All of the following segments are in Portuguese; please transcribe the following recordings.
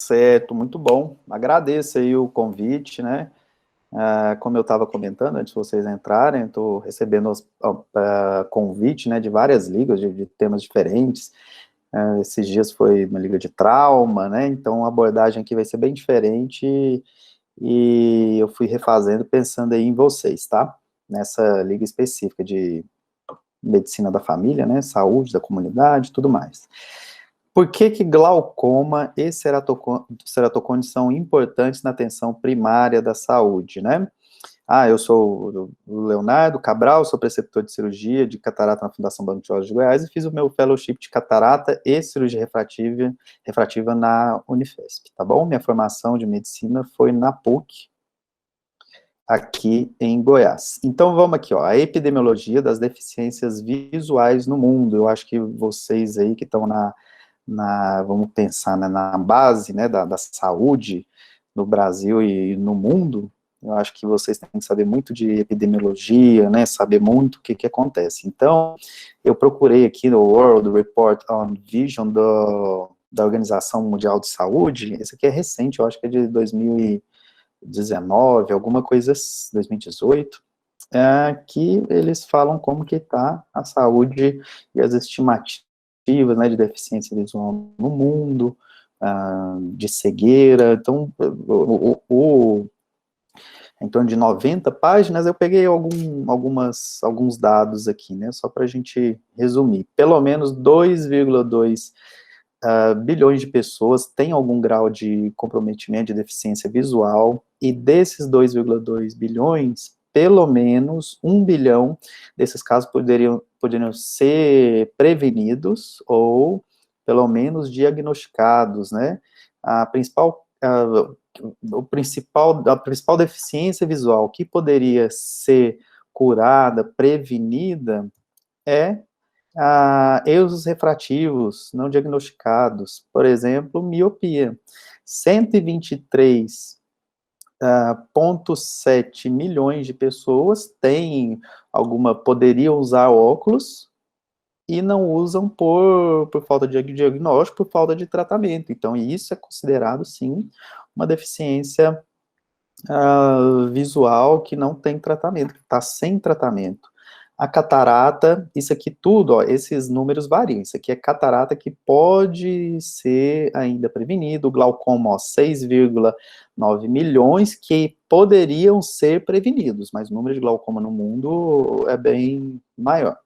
Certo, muito bom. Agradeço aí o convite, né? Como eu estava comentando antes de vocês entrarem, estou recebendo convite, né, de várias ligas de temas diferentes. Esses dias foi uma liga de trauma, né? Então a abordagem aqui vai ser bem diferente e eu fui refazendo pensando aí em vocês, tá? Nessa liga específica de medicina da família, né? Saúde da comunidade, tudo mais. Por que que glaucoma e ceratocone são importantes na atenção primária da saúde, né? Eu sou o Leonardo Cabral, sou preceptor de cirurgia de catarata na Fundação Banco de Olhos de Goiás e fiz o meu fellowship de catarata e cirurgia refrativa na Unifesp, tá bom? Minha formação de medicina foi na PUC, aqui em Goiás. Então vamos aqui, ó, a epidemiologia das deficiências visuais no mundo. Eu acho que vocês aí que estão vamos pensar, né, na base, né, da saúde no Brasil e no mundo, eu acho que vocês têm que saber muito de epidemiologia, né, saber muito o que acontece. Então, eu procurei aqui no World Report on Vision da Organização Mundial de Saúde, esse aqui é recente, eu acho que é de 2019, alguma coisa, 2018, que eles falam como que está a saúde e as estimativas, né, de deficiência visual no mundo, de cegueira. Então, em torno de 90 páginas, eu peguei alguns dados aqui, né, só para a gente resumir. Pelo menos 2,2 bilhões de pessoas têm algum grau de comprometimento de deficiência visual, e desses 2,2 bilhões, pelo menos 1 bilhão desses casos poderiam ser prevenidos ou, pelo menos, diagnosticados, né? A principal deficiência visual que poderia ser curada, prevenida, é erros refrativos não diagnosticados, por exemplo, miopia. 123,7 milhões de pessoas poderiam usar óculos e não usam por falta de diagnóstico, por falta de tratamento. Então, isso é considerado, sim, uma deficiência visual que não tem tratamento, que está sem tratamento. A catarata, isso aqui tudo, ó, esses números variam. Isso aqui é catarata que pode ser ainda prevenido, o glaucoma, ó, 6,9 milhões que poderiam ser prevenidos, mas o número de glaucoma no mundo é bem maior,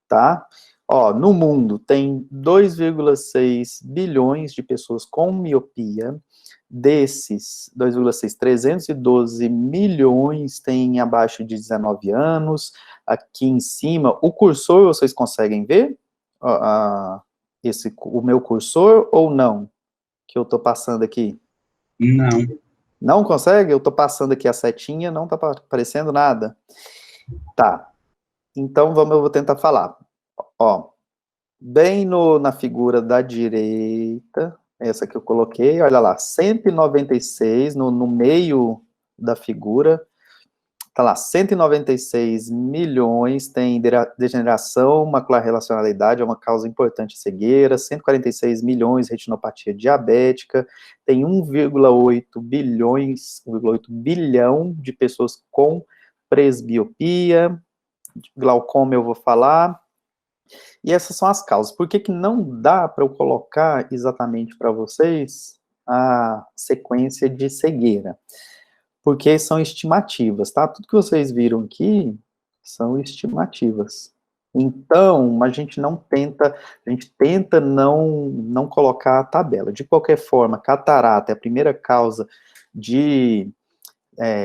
tá? Ó, no mundo tem 2,6 bilhões de pessoas com miopia. Desses 2,6, 312 milhões têm abaixo de 19 anos. Aqui em cima, o cursor, vocês conseguem ver? O meu cursor ou não? Que eu estou passando aqui? Não. Não consegue? Eu estou passando aqui a setinha, não está aparecendo nada. Tá. Então, eu vou tentar falar. Ó, bem na figura da direita, essa que eu coloquei, olha lá, 196 no meio da figura, tá lá, 196 milhões tem degeneração macular relacionalidade, é uma causa importante de cegueira, 146 milhões retinopatia diabética, tem 1,8 bilhão de pessoas com presbiopia, glaucoma eu vou falar. E essas são as causas. Por que que não dá para eu colocar exatamente para vocês a sequência de cegueira? Porque são estimativas, tá? Tudo que vocês viram aqui são estimativas. Então, a gente tenta não colocar a tabela. De qualquer forma, catarata é a primeira causa de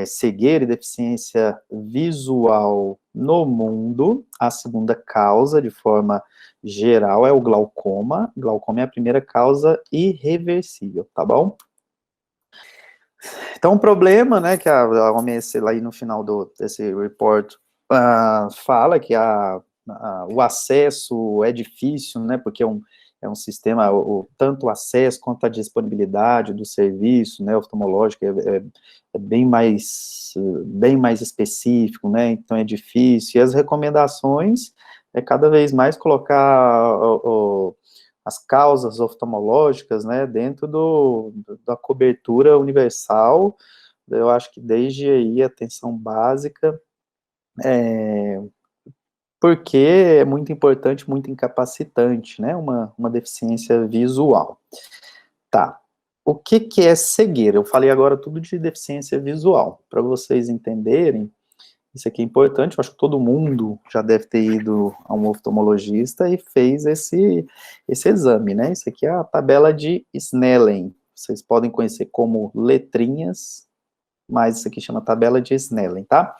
cegueira e deficiência visual no mundo. A segunda causa, de forma geral, é o glaucoma. Glaucoma é a primeira causa irreversível, tá bom? Então, o problema, né, que a OMS lá aí no final desse report fala que o acesso é difícil, né, porque é um sistema, tanto o acesso quanto a disponibilidade do serviço, né, oftalmológico é bem mais específico, né, então é difícil, e as recomendações é cada vez mais colocar as causas oftalmológicas, né, dentro da cobertura universal, eu acho que desde aí a atenção básica, porque é muito importante, muito incapacitante, né, uma deficiência visual. Tá. O que que é cegueira? Eu falei agora tudo de deficiência visual. Para vocês entenderem, isso aqui é importante, eu acho que todo mundo já deve ter ido a um oftalmologista e fez esse exame, né? Isso aqui é a tabela de Snellen. Vocês podem conhecer como letrinhas, mas isso aqui chama tabela de Snellen, tá?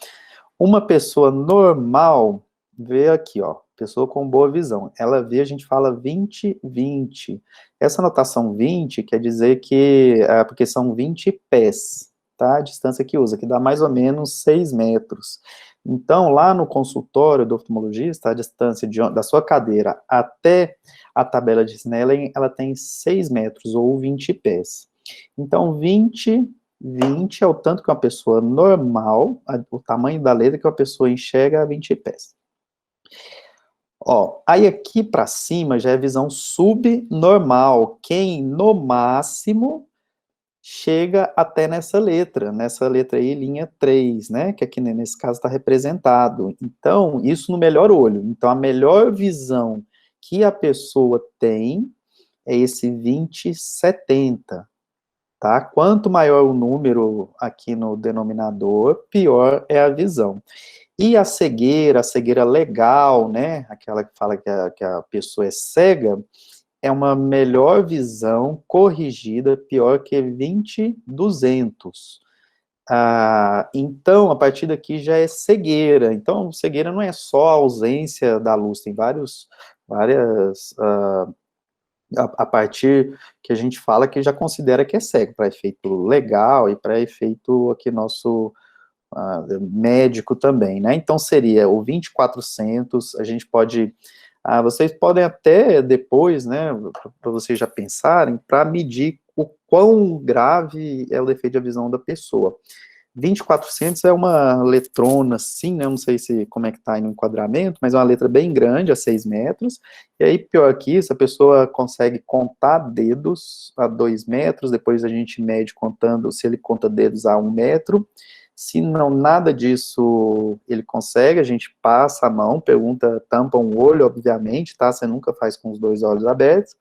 Uma pessoa normal vê aqui, ó, pessoa com boa visão. Ela vê, a gente fala 20/20. Essa notação 20 quer dizer que, porque são 20 pés, tá? A distância que usa, que dá mais ou menos 6 metros. Então, lá no consultório do oftalmologista, a distância da sua cadeira até a tabela de Snellen, ela tem 6 metros, ou 20 pés. Então, 20 é o tanto que uma pessoa normal, o tamanho da letra que uma pessoa enxerga a 20 pés. Ó, aí aqui para cima já é visão subnormal, quem no máximo chega até nessa letra aí, linha 3, né, que aqui nesse caso está representado. Então, isso no melhor olho. Então, a melhor visão que a pessoa tem é esse 20/70. Tá? Quanto maior o número aqui no denominador, pior é a visão. E a cegueira legal, né, aquela que fala que a pessoa é cega, é uma melhor visão corrigida, pior que 20/200. Então, a partir daqui já é cegueira. Então, cegueira não é só a ausência da luz, tem várias a partir que a gente fala que já considera que é cego, para efeito legal e para efeito aqui nosso médico também, né? Então seria o 20/400, a gente pode, vocês podem até depois, né, para vocês já pensarem, para medir o quão grave é o defeito de visão da pessoa. 20/400 é uma letrona, assim, né, não sei como é que tá aí no enquadramento, mas é uma letra bem grande, a 6 metros, e aí, pior que isso, a pessoa consegue contar dedos a 2 metros, depois a gente mede contando, se ele conta dedos a 1 metro, se não, nada disso ele consegue, a gente passa a mão, pergunta, tampa um olho, obviamente, tá, você nunca faz com os 2 olhos abertos,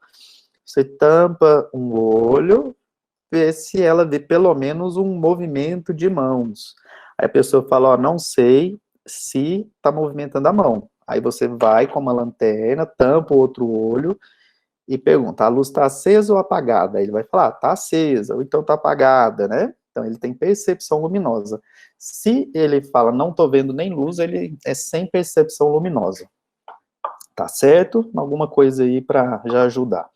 você tampa um olho, ver se ela vê pelo menos um movimento de mãos. Aí a pessoa fala, ó, não sei se está movimentando a mão. Aí você vai com uma lanterna, tampa o outro olho e pergunta, a luz está acesa ou apagada? Aí ele vai falar, está acesa, ou então está apagada, né? Então ele tem percepção luminosa. Se ele fala, não estou vendo nem luz, ele é sem percepção luminosa. Tá certo? Alguma coisa aí para já ajudar.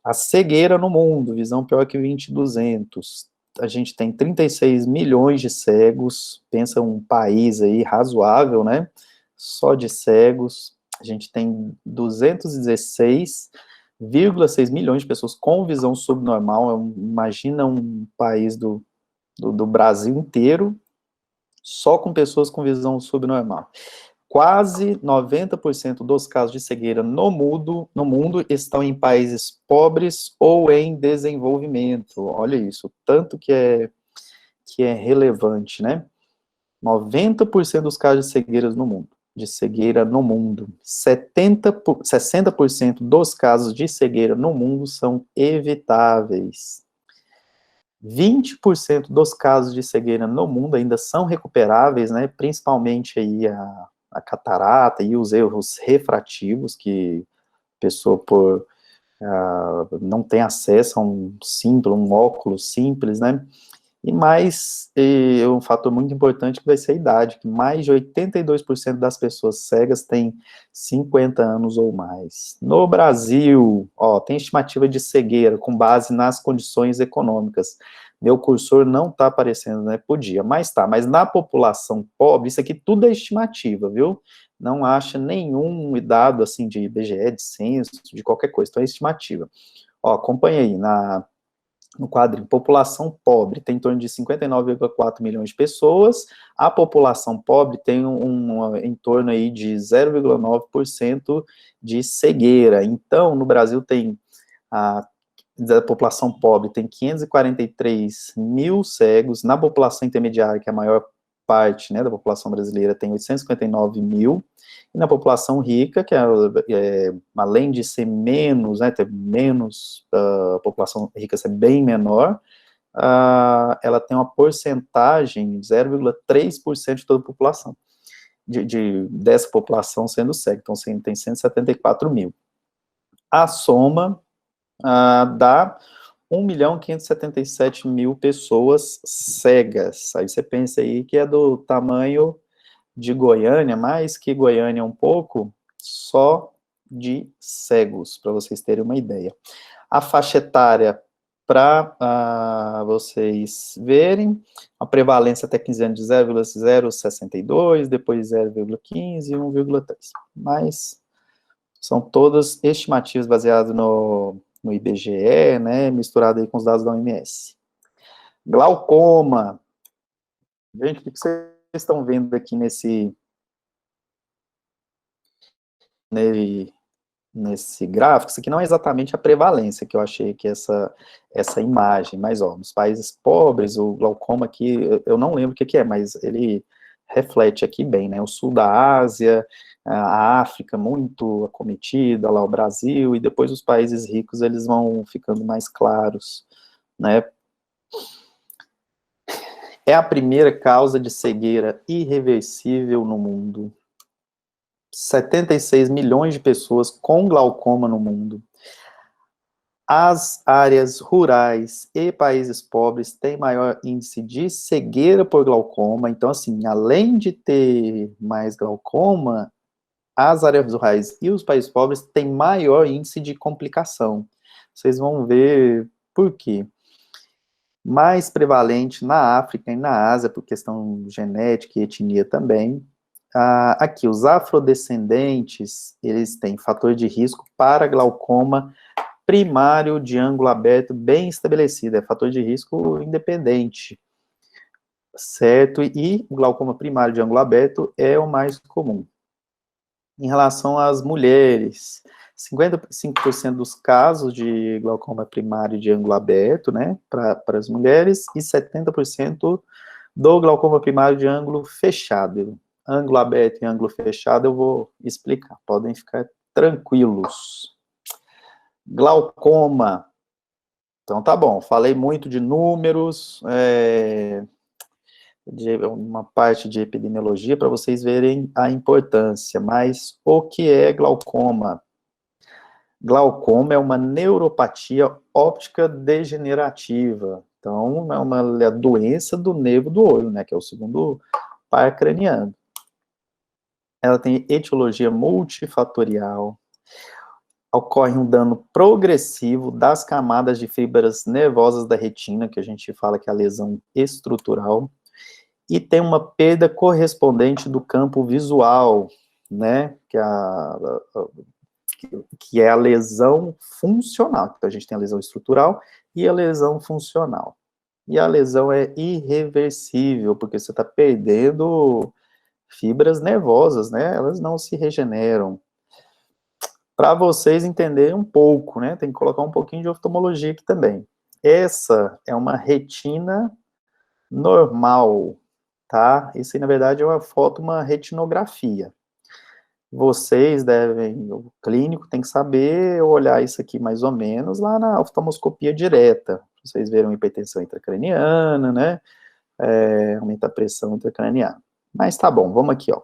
A cegueira no mundo, visão pior que 20/200. A gente tem 36 milhões de cegos, pensa um país aí razoável, né? Só de cegos. A gente tem 216,6 milhões de pessoas com visão subnormal. Imagina um país do Brasil inteiro, só com pessoas com visão subnormal. Quase 90% dos casos de cegueira no mundo estão em países pobres ou em desenvolvimento. Olha isso, tanto que é relevante, né? 90% dos casos de cegueira no mundo, 60% dos casos de cegueira no mundo são evitáveis. 20% dos casos de cegueira no mundo ainda são recuperáveis, né? Principalmente aí a catarata e os erros refrativos, que a pessoa não tem acesso a um óculos simples, né? E mais, um fator muito importante que vai ser a idade, que mais de 82% das pessoas cegas têm 50 anos ou mais. No Brasil, ó, tem estimativa de cegueira com base nas condições econômicas. Meu cursor não está aparecendo, né, podia, mas tá, mas na população pobre, isso aqui tudo é estimativa, viu? Não acha nenhum dado, assim, de IBGE, de censo, de qualquer coisa, então é estimativa. Ó, acompanha aí, no quadrinho, população pobre tem em torno de 59,4 milhões de pessoas, a população pobre tem em torno aí de 0,9% de cegueira. Então, no Brasil tem da população pobre tem 543 mil cegos, na população intermediária, que é a maior parte, né, da população brasileira, tem 859 mil, e na população rica, que além de ser menos, né, ter menos, a população rica ser bem menor, ela tem uma porcentagem de 0,3% de toda a população, dessa população sendo cega, então tem 174 mil. A soma dá 1.577.000 pessoas cegas. Aí você pensa aí que é do tamanho de Goiânia, mais que Goiânia um pouco, só de cegos, para vocês terem uma ideia. A faixa etária, para vocês verem, a prevalência até 15 anos de 0,062, depois 0,15 e 1,3. Mas são todas estimativas baseadas no IBGE, né, misturado aí com os dados da OMS. Glaucoma. Gente, o que vocês estão vendo aqui nesse gráfico? Isso aqui não é exatamente a prevalência que eu achei que essa imagem, mas, ó, nos países pobres, o glaucoma aqui, eu não lembro o que é, mas ele reflete aqui bem, né, o sul da Ásia, a África muito acometida, lá o Brasil, e depois os países ricos, eles vão ficando mais claros, né. É a primeira causa de cegueira irreversível no mundo. 76 milhões de pessoas com glaucoma no mundo. As áreas rurais e países pobres têm maior índice de cegueira por glaucoma, então, assim, além de ter mais glaucoma, as áreas rurais e os países pobres têm maior índice de complicação. Vocês vão ver por quê. Mais prevalente na África e na Ásia, por questão genética e etnia também. Aqui, os afrodescendentes, eles têm fator de risco para glaucoma primário de ângulo aberto bem estabelecido, é fator de risco independente, certo? E o glaucoma primário de ângulo aberto é o mais comum. Em relação às mulheres, 55% dos casos de glaucoma primário de ângulo aberto, né, para as mulheres, e 70% do glaucoma primário de ângulo fechado. Ângulo aberto e ângulo fechado eu vou explicar, podem ficar tranquilos. Glaucoma. Então tá bom, falei muito de números, de uma parte de epidemiologia para vocês verem a importância, mas o que é glaucoma? Glaucoma é uma neuropatia óptica degenerativa, então é uma doença do nervo do olho, né, que é o segundo par craniano. Ela tem etiologia multifatorial, ocorre um dano progressivo das camadas de fibras nervosas da retina, que a gente fala que é a lesão estrutural, e tem uma perda correspondente do campo visual, né, que é a lesão funcional. Então, a gente tem a lesão estrutural e a lesão funcional. E a lesão é irreversível, porque você está perdendo fibras nervosas, né, elas não se regeneram. Para vocês entenderem um pouco, né, tem que colocar um pouquinho de oftalmologia aqui também. Essa é uma retina normal, tá? Isso aí, na verdade, é uma foto, uma retinografia. Vocês devem, o clínico tem que saber olhar isso aqui mais ou menos lá na oftalmoscopia direta. Vocês verem hipertensão intracraniana, né? Aumenta a pressão intracraniana. Mas tá bom, vamos aqui, ó.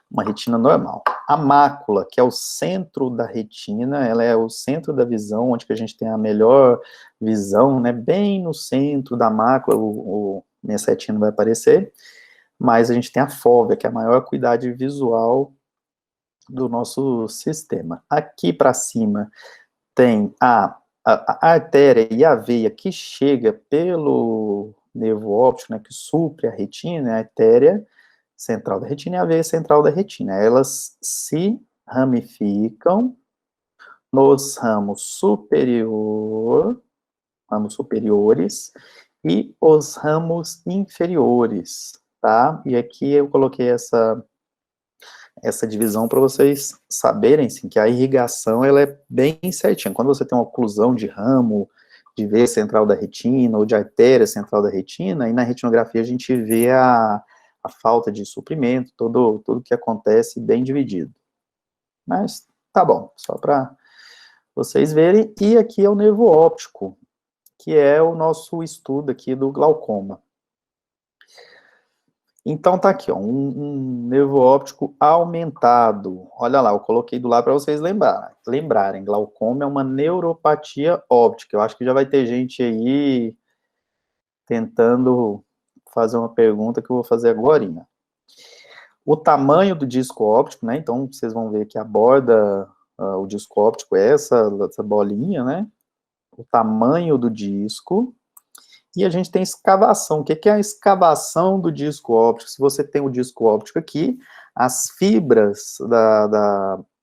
Uma retina normal. A mácula, que é o centro da retina, ela é o centro da visão, onde que a gente tem a melhor visão, né? Bem no centro da mácula, minha setinha não vai aparecer, mas a gente tem a fóvea, que é a maior acuidade visual do nosso sistema. Aqui para cima tem a artéria e a veia que chega pelo nervo óptico, né, que supre a retina, a artéria central da retina e a veia central da retina. Elas se ramificam nos ramos superior ramos superiores, e os ramos inferiores, tá? E aqui eu coloquei essa divisão para vocês saberem, assim, que a irrigação, ela é bem certinha. Quando você tem uma oclusão de ramo, de veia central da retina, ou de artéria central da retina, e na retinografia a gente vê a falta de suprimento, tudo que acontece bem dividido. Mas, tá bom, só para vocês verem. E aqui é o nervo óptico, que é o nosso estudo aqui do glaucoma. Então tá aqui, ó, um nervo óptico aumentado. Olha lá, eu coloquei do lado para vocês lembrarem. Glaucoma é uma neuropatia óptica. Eu acho que já vai ter gente aí tentando fazer uma pergunta que eu vou fazer agorinha. O tamanho do disco óptico, né? Então vocês vão ver que a borda, o disco óptico é essa bolinha, né? O tamanho do disco. E a gente tem escavação. O que é a escavação do disco óptico? Se você tem o disco óptico aqui, as fibras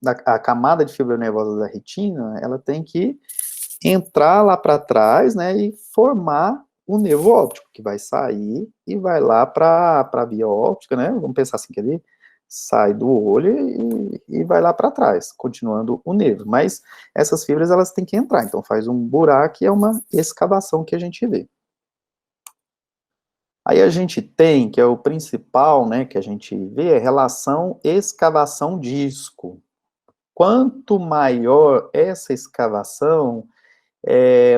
a camada de fibra nervosa da retina, ela tem que entrar lá para trás, né, e formar o nervo óptico, que vai sair e vai lá para a via óptica, né, vamos pensar assim, que ele sai do olho e vai lá para trás, continuando o nervo. Mas essas fibras, elas têm que entrar, então faz um buraco e é uma escavação que a gente vê. Aí a gente tem, que é o principal, né, que a gente vê, a relação escavação-disco. Quanto maior essa escavação,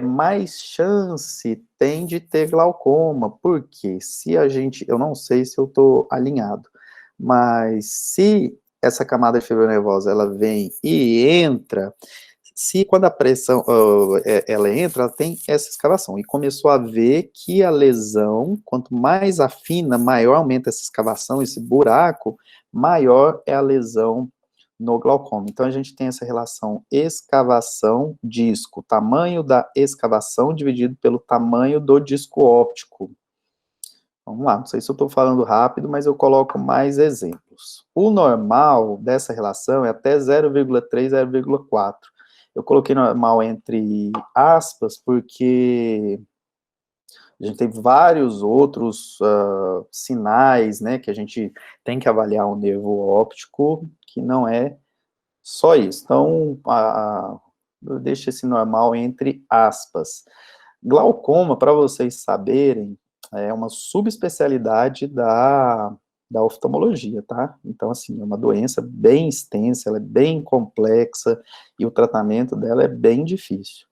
mais chance tem de ter glaucoma, porque se a gente, eu não sei se eu estou alinhado, mas se essa camada de fibra nervosa, ela vem e entra, se quando a pressão, ela entra, ela tem essa escavação, e começou a ver que a lesão, quanto mais afina, maior aumenta essa escavação, esse buraco, maior é a lesão no glaucoma. Então, a gente tem essa relação escavação-disco, tamanho da escavação dividido pelo tamanho do disco óptico. Vamos lá, não sei se eu estou falando rápido, mas eu coloco mais exemplos. O normal dessa relação é até 0,3, 0,4. Eu coloquei normal entre aspas, porque a gente tem vários outros sinais, né, que a gente tem que avaliar o nervo óptico, que não é só isso. Então, eu deixo esse normal entre aspas. Glaucoma, para vocês saberem, é uma subespecialidade da oftalmologia, tá? Então, assim, é uma doença bem extensa, ela é bem complexa, e o tratamento dela é bem difícil.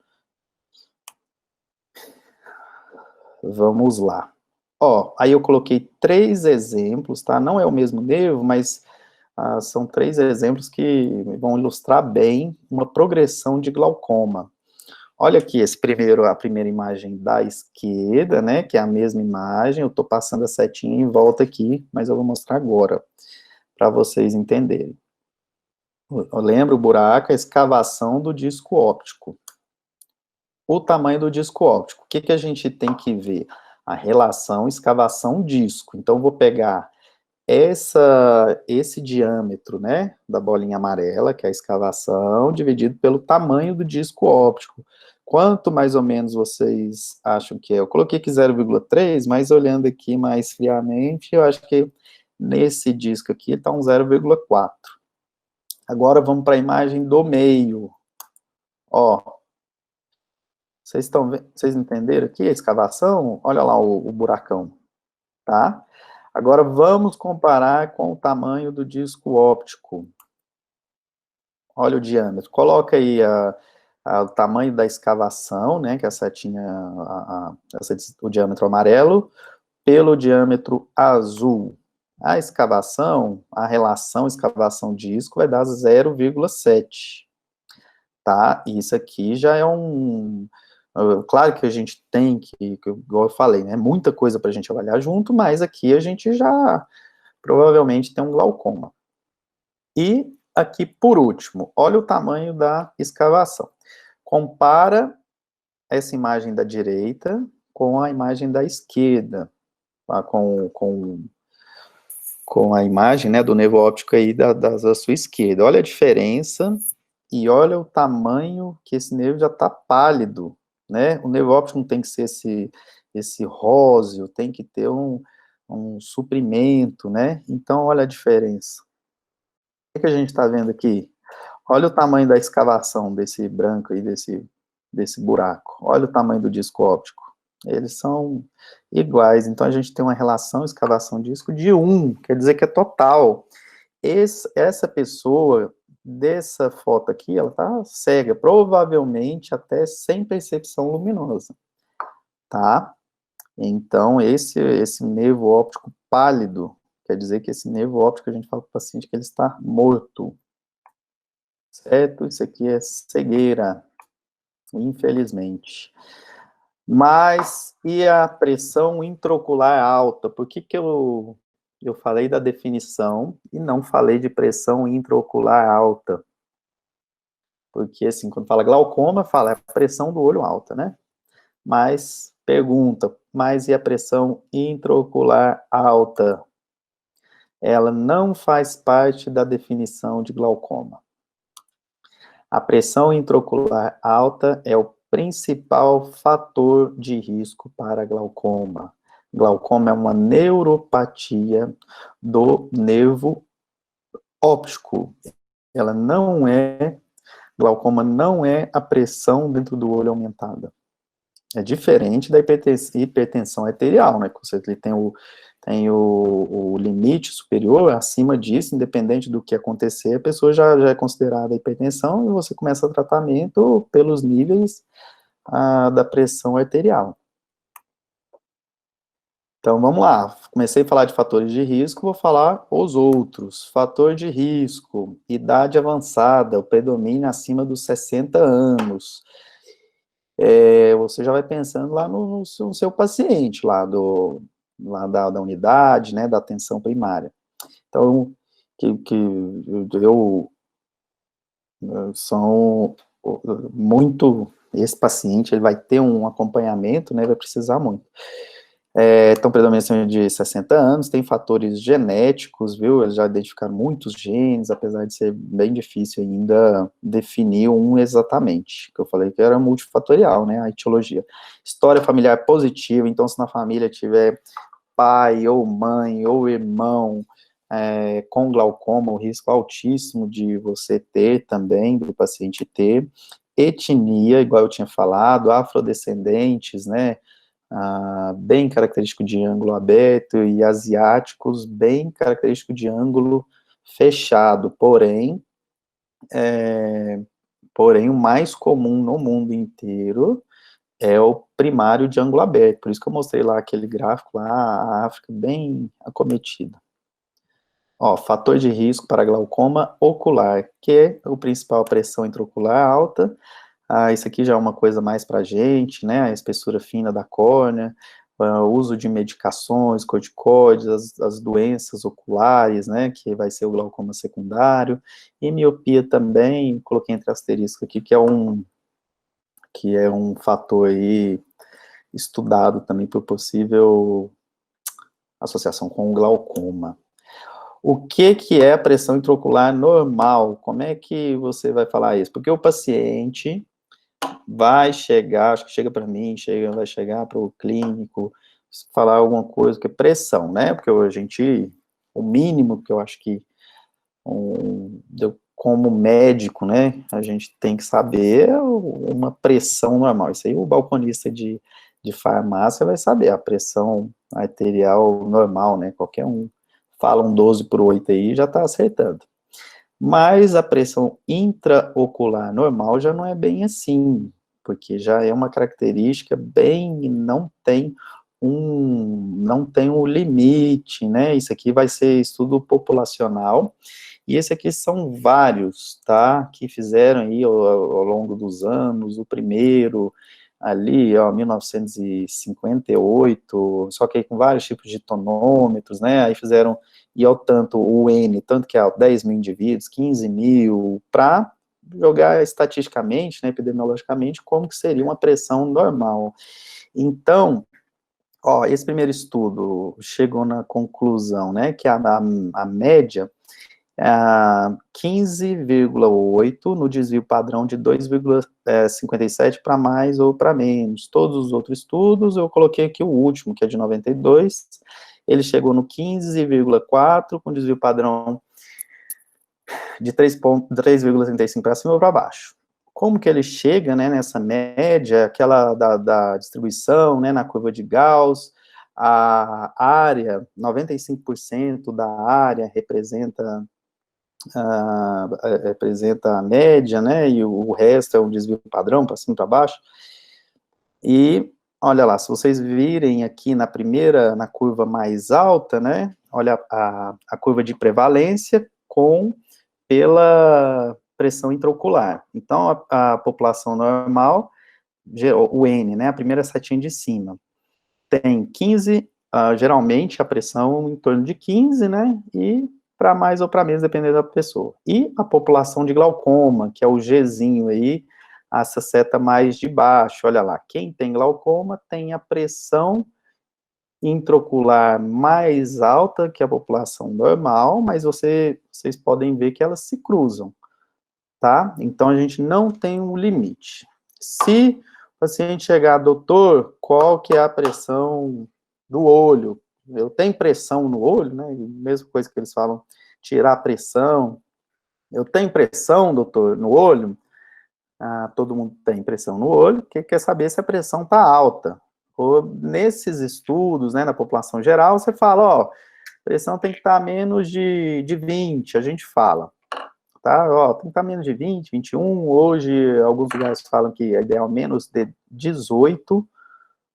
Vamos lá. Ó, aí eu coloquei 3 exemplos, tá? Não é o mesmo nervo, mas são 3 exemplos que vão ilustrar bem uma progressão de glaucoma. Olha aqui a primeira imagem da esquerda, né, que é a mesma imagem, eu estou passando a setinha em volta aqui, mas eu vou mostrar agora, para vocês entenderem. Lembra o buraco, a escavação do disco óptico. O tamanho do disco óptico, o que a gente tem que ver? A relação escavação-disco. Então, eu vou pegar esse diâmetro, né, da bolinha amarela, que é a escavação, dividido pelo tamanho do disco óptico. Quanto mais ou menos vocês acham que é? Eu coloquei aqui 0,3, mas olhando aqui mais friamente, eu acho que nesse disco aqui está um 0,4. Agora vamos para a imagem do meio. Ó, vocês entenderam aqui a escavação? Olha lá o buracão, tá? Agora vamos comparar com o tamanho do disco óptico. Olha o diâmetro. Coloca aí o tamanho da escavação, né, que é a setinha, o diâmetro amarelo, pelo diâmetro azul. A escavação, a relação escavação-disco vai dar 0,7. Tá? Isso aqui já é claro que a gente tem igual eu falei, né, muita coisa para a gente avaliar junto, mas aqui a gente já provavelmente tem um glaucoma. E aqui, por último, olha o tamanho da escavação. Compara essa imagem da direita com a imagem da esquerda, tá? com a imagem, né, do nervo óptico aí da sua esquerda. Olha a diferença e olha o tamanho que esse nervo já está pálido. né? O nervo óptico não tem que ser esse róseo, tem que ter um suprimento, né? Então, olha a diferença. O que a gente está vendo aqui? Olha o tamanho da escavação desse branco aí, desse buraco. Olha o tamanho do disco óptico. Eles são iguais, então a gente tem uma relação escavação-disco de 1, quer dizer que é total. Essa pessoa, dessa foto aqui, ela tá cega, provavelmente até sem percepção luminosa, tá? Então, esse nervo óptico pálido, quer dizer que esse nervo óptico, a gente fala para o paciente que ele está morto, certo? Isso aqui é cegueira, infelizmente. Mas, e a pressão intraocular alta? Por que eu falei da definição e não falei de pressão intraocular alta? Porque, assim, quando fala glaucoma, fala a pressão do olho alta, né? Mas, pergunta, mas e a pressão intraocular alta? Ela não faz parte da definição de glaucoma. A pressão intraocular alta é o principal fator de risco para glaucoma. Glaucoma é uma neuropatia do nervo óptico. Glaucoma não é a pressão dentro do olho aumentada. É diferente da hipertensão arterial, né? Você tem o limite superior, acima disso, independente do que acontecer, a pessoa já é considerada hipertensão e você começa o tratamento pelos níveis da pressão arterial. Então, vamos lá. Comecei a falar de fatores de risco, vou falar os outros. Fator de risco, idade avançada, o predomínio acima dos 60 anos. Você já vai pensando lá no seu paciente, lá da unidade, né, da atenção primária. Então, esse paciente, ele vai ter um acompanhamento, né, vai precisar muito. Então, predominância de 60 anos, tem fatores genéticos, viu? Eles já identificaram muitos genes, apesar de ser bem difícil ainda definir um exatamente, que eu falei que era multifatorial, né, a etiologia. História familiar positiva, então se na família tiver pai, ou mãe, ou irmão com glaucoma, o risco altíssimo de você ter também, do paciente ter. Etnia, igual eu tinha falado, afrodescendentes, né, bem característico de ângulo aberto, e asiáticos, bem característico de ângulo fechado, porém, o mais comum no mundo inteiro é o primário de ângulo aberto, por isso que eu mostrei lá aquele gráfico lá, a África bem acometida. Ó, fator de risco para glaucoma ocular, que é o principal, pressão intraocular alta. Isso aqui já é uma coisa mais para a gente, né, a espessura fina da córnea, o uso de medicações, corticoides, as doenças oculares, né, que vai ser o glaucoma secundário, e miopia também, coloquei entre asterisco aqui, que é um fator aí estudado também por possível associação com o glaucoma. O que é a pressão intraocular normal? Como é que você vai falar isso? Porque o paciente vai chegar, acho que chega para mim, vai chegar para o clínico, falar alguma coisa, que é pressão, né? Porque o mínimo que eu acho que como médico, né, a gente tem que saber uma pressão normal. Isso aí o balconista de farmácia vai saber, a pressão arterial normal, né? Qualquer um fala um 12/8 aí, já está acertando. Mas a pressão intraocular normal já não é bem assim, porque já é uma característica não tem um limite, né? Isso aqui vai ser estudo populacional, e esse aqui são vários, tá? Que fizeram aí ao longo dos anos, o primeiro ali, ó, 1958, só que aí com vários tipos de tonômetros, né? Aí fizeram, e ao tanto o N, tanto que é 10 mil indivíduos, 15 mil, para jogar estatisticamente, né, epidemiologicamente, como que seria uma pressão normal. Então, ó, esse primeiro estudo chegou na conclusão, né, que a média 15,8 no desvio padrão de 2,57 para mais ou para menos. Todos os outros estudos, eu coloquei aqui o último, que é de 92, ele chegou no 15,4 com desvio padrão de 3,35 para cima ou para baixo. Como que ele chega, né, nessa média, aquela da distribuição, né, na curva de Gauss, a área, 95% da área representa a média, né, e o resto é um desvio padrão, para cima e para baixo. E, olha lá, se vocês virem aqui na curva mais alta, né, olha a curva de prevalência pela pressão intraocular. Então, a população normal, o N, né, a primeira setinha de cima, tem 15, geralmente a pressão em torno de 15, né, e para mais ou para menos, dependendo da pessoa. E a população de glaucoma, que é o Gzinho aí, essa seta mais de baixo, olha lá, quem tem glaucoma tem a pressão intraocular mais alta que a população normal, mas vocês podem ver que elas se cruzam, tá? Então, a gente não tem um limite. Se o paciente chegar, doutor, qual que é a pressão do olho? Eu tenho pressão no olho, né? Mesma coisa que eles falam, tirar a pressão. Eu tenho pressão, doutor, no olho? Todo mundo tem pressão no olho, que quer saber se a pressão está alta. Ou, nesses estudos, né, na população geral, você fala, ó, a pressão tem que estar menos de 20, a gente fala, tá? Ó, tem que estar menos de 20, 21, hoje alguns lugares falam que é ideal menos de 18,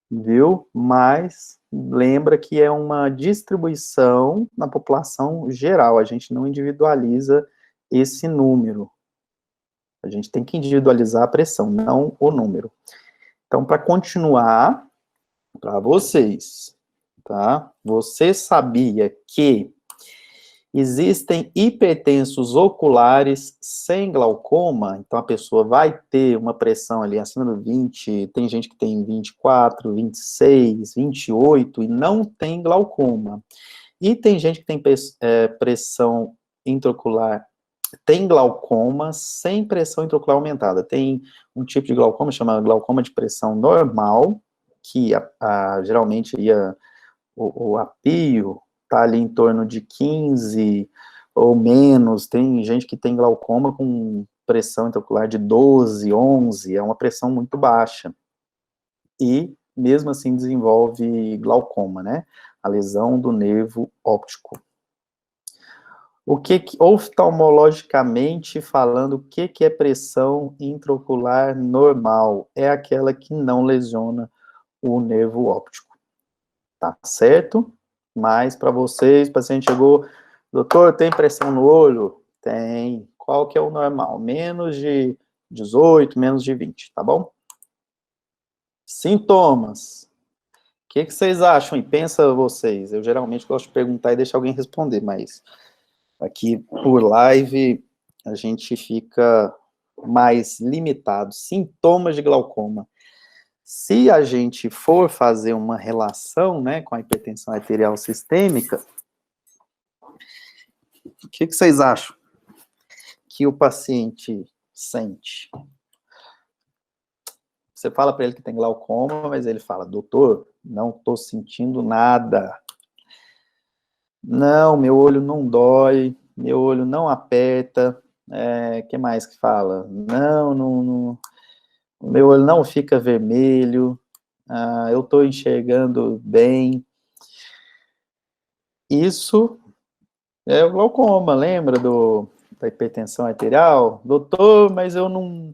viu? Mas lembra que é uma distribuição na população geral, a gente não individualiza esse número. A gente tem que individualizar a pressão, não o número. Então, para continuar, para vocês, tá? Você sabia que existem hipertensos oculares sem glaucoma? Então, a pessoa vai ter uma pressão ali acima do 20, tem gente que tem 24, 26, 28 e não tem glaucoma. E tem gente que tem pressão intraocular, tem glaucoma sem pressão intraocular aumentada. Tem um tipo de glaucoma, chama glaucoma de pressão normal, que geralmente o apio está ali em torno de 15 ou menos. Tem gente que tem glaucoma com pressão intraocular de 12, 11, é uma pressão muito baixa. E, mesmo assim, desenvolve glaucoma, né? A lesão do nervo óptico. Oftalmologicamente falando, o que é pressão intraocular normal? É aquela que não lesiona o nervo óptico, tá certo? Mas para vocês, o paciente chegou, doutor, tem pressão no olho? Tem. Qual que é o normal? Menos de 18, menos de 20, tá bom? Sintomas. O que vocês acham? E pensa vocês. Eu geralmente gosto de perguntar e deixar alguém responder, mas aqui por live a gente fica mais limitado. Sintomas de glaucoma. Se a gente for fazer uma relação, né, com a hipertensão arterial sistêmica, o que vocês acham que o paciente sente? Você fala para ele que tem glaucoma, mas ele fala, doutor, não estou sentindo nada. Não, meu olho não dói, meu olho não aperta. Que mais que fala? Não, meu olho não fica vermelho. Eu estou enxergando bem. Isso é o glaucoma, lembra da hipertensão arterial? Doutor, mas eu não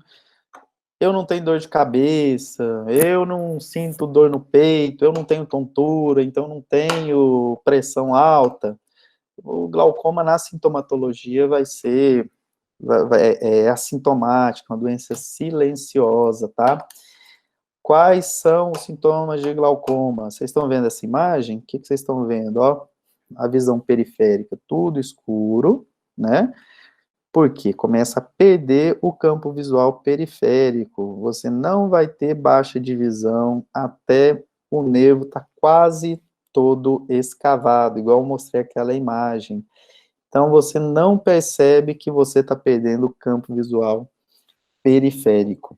tenho dor de cabeça, eu não sinto dor no peito, eu não tenho tontura, então não tenho pressão alta. O glaucoma na sintomatologia é assintomático, uma doença silenciosa, tá? Quais são os sintomas de glaucoma? Vocês estão vendo essa imagem? O que vocês estão vendo? Ó, a visão periférica, tudo escuro, né? Porque começa a perder o campo visual periférico. Você não vai ter baixa de visão até o nervo tá quase todo escavado, igual eu mostrei aquela imagem. Então, você não percebe que você está perdendo o campo visual periférico.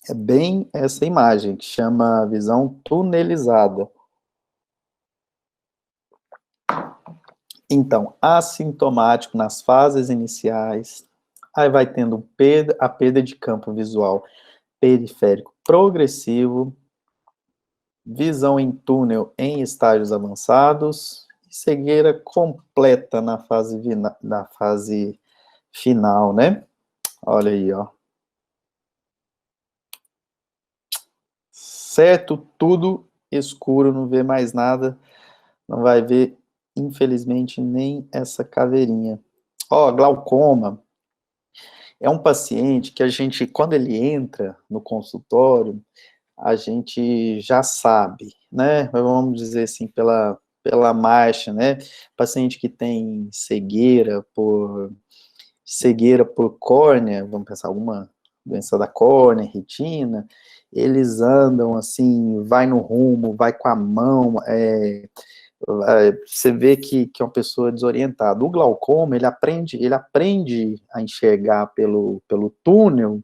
É bem essa imagem, que chama visão tunelizada. Então, assintomático nas fases iniciais, aí vai tendo a perda de campo visual periférico progressivo, visão em túnel em estágios avançados, e cegueira completa na fase final, né? Olha aí, ó. Certo, tudo escuro, não vê mais nada, não vai ver, infelizmente, nem essa caveirinha. Ó, glaucoma é um paciente que a gente, quando ele entra no consultório, a gente já sabe, né? Vamos dizer assim, pela marcha, né? Paciente que tem cegueira por córnea, vamos pensar alguma doença da córnea, retina, eles andam assim, vai no rumo, vai com a mão, você vê que é uma pessoa desorientada. O glaucoma, ele aprende a enxergar pelo túnel,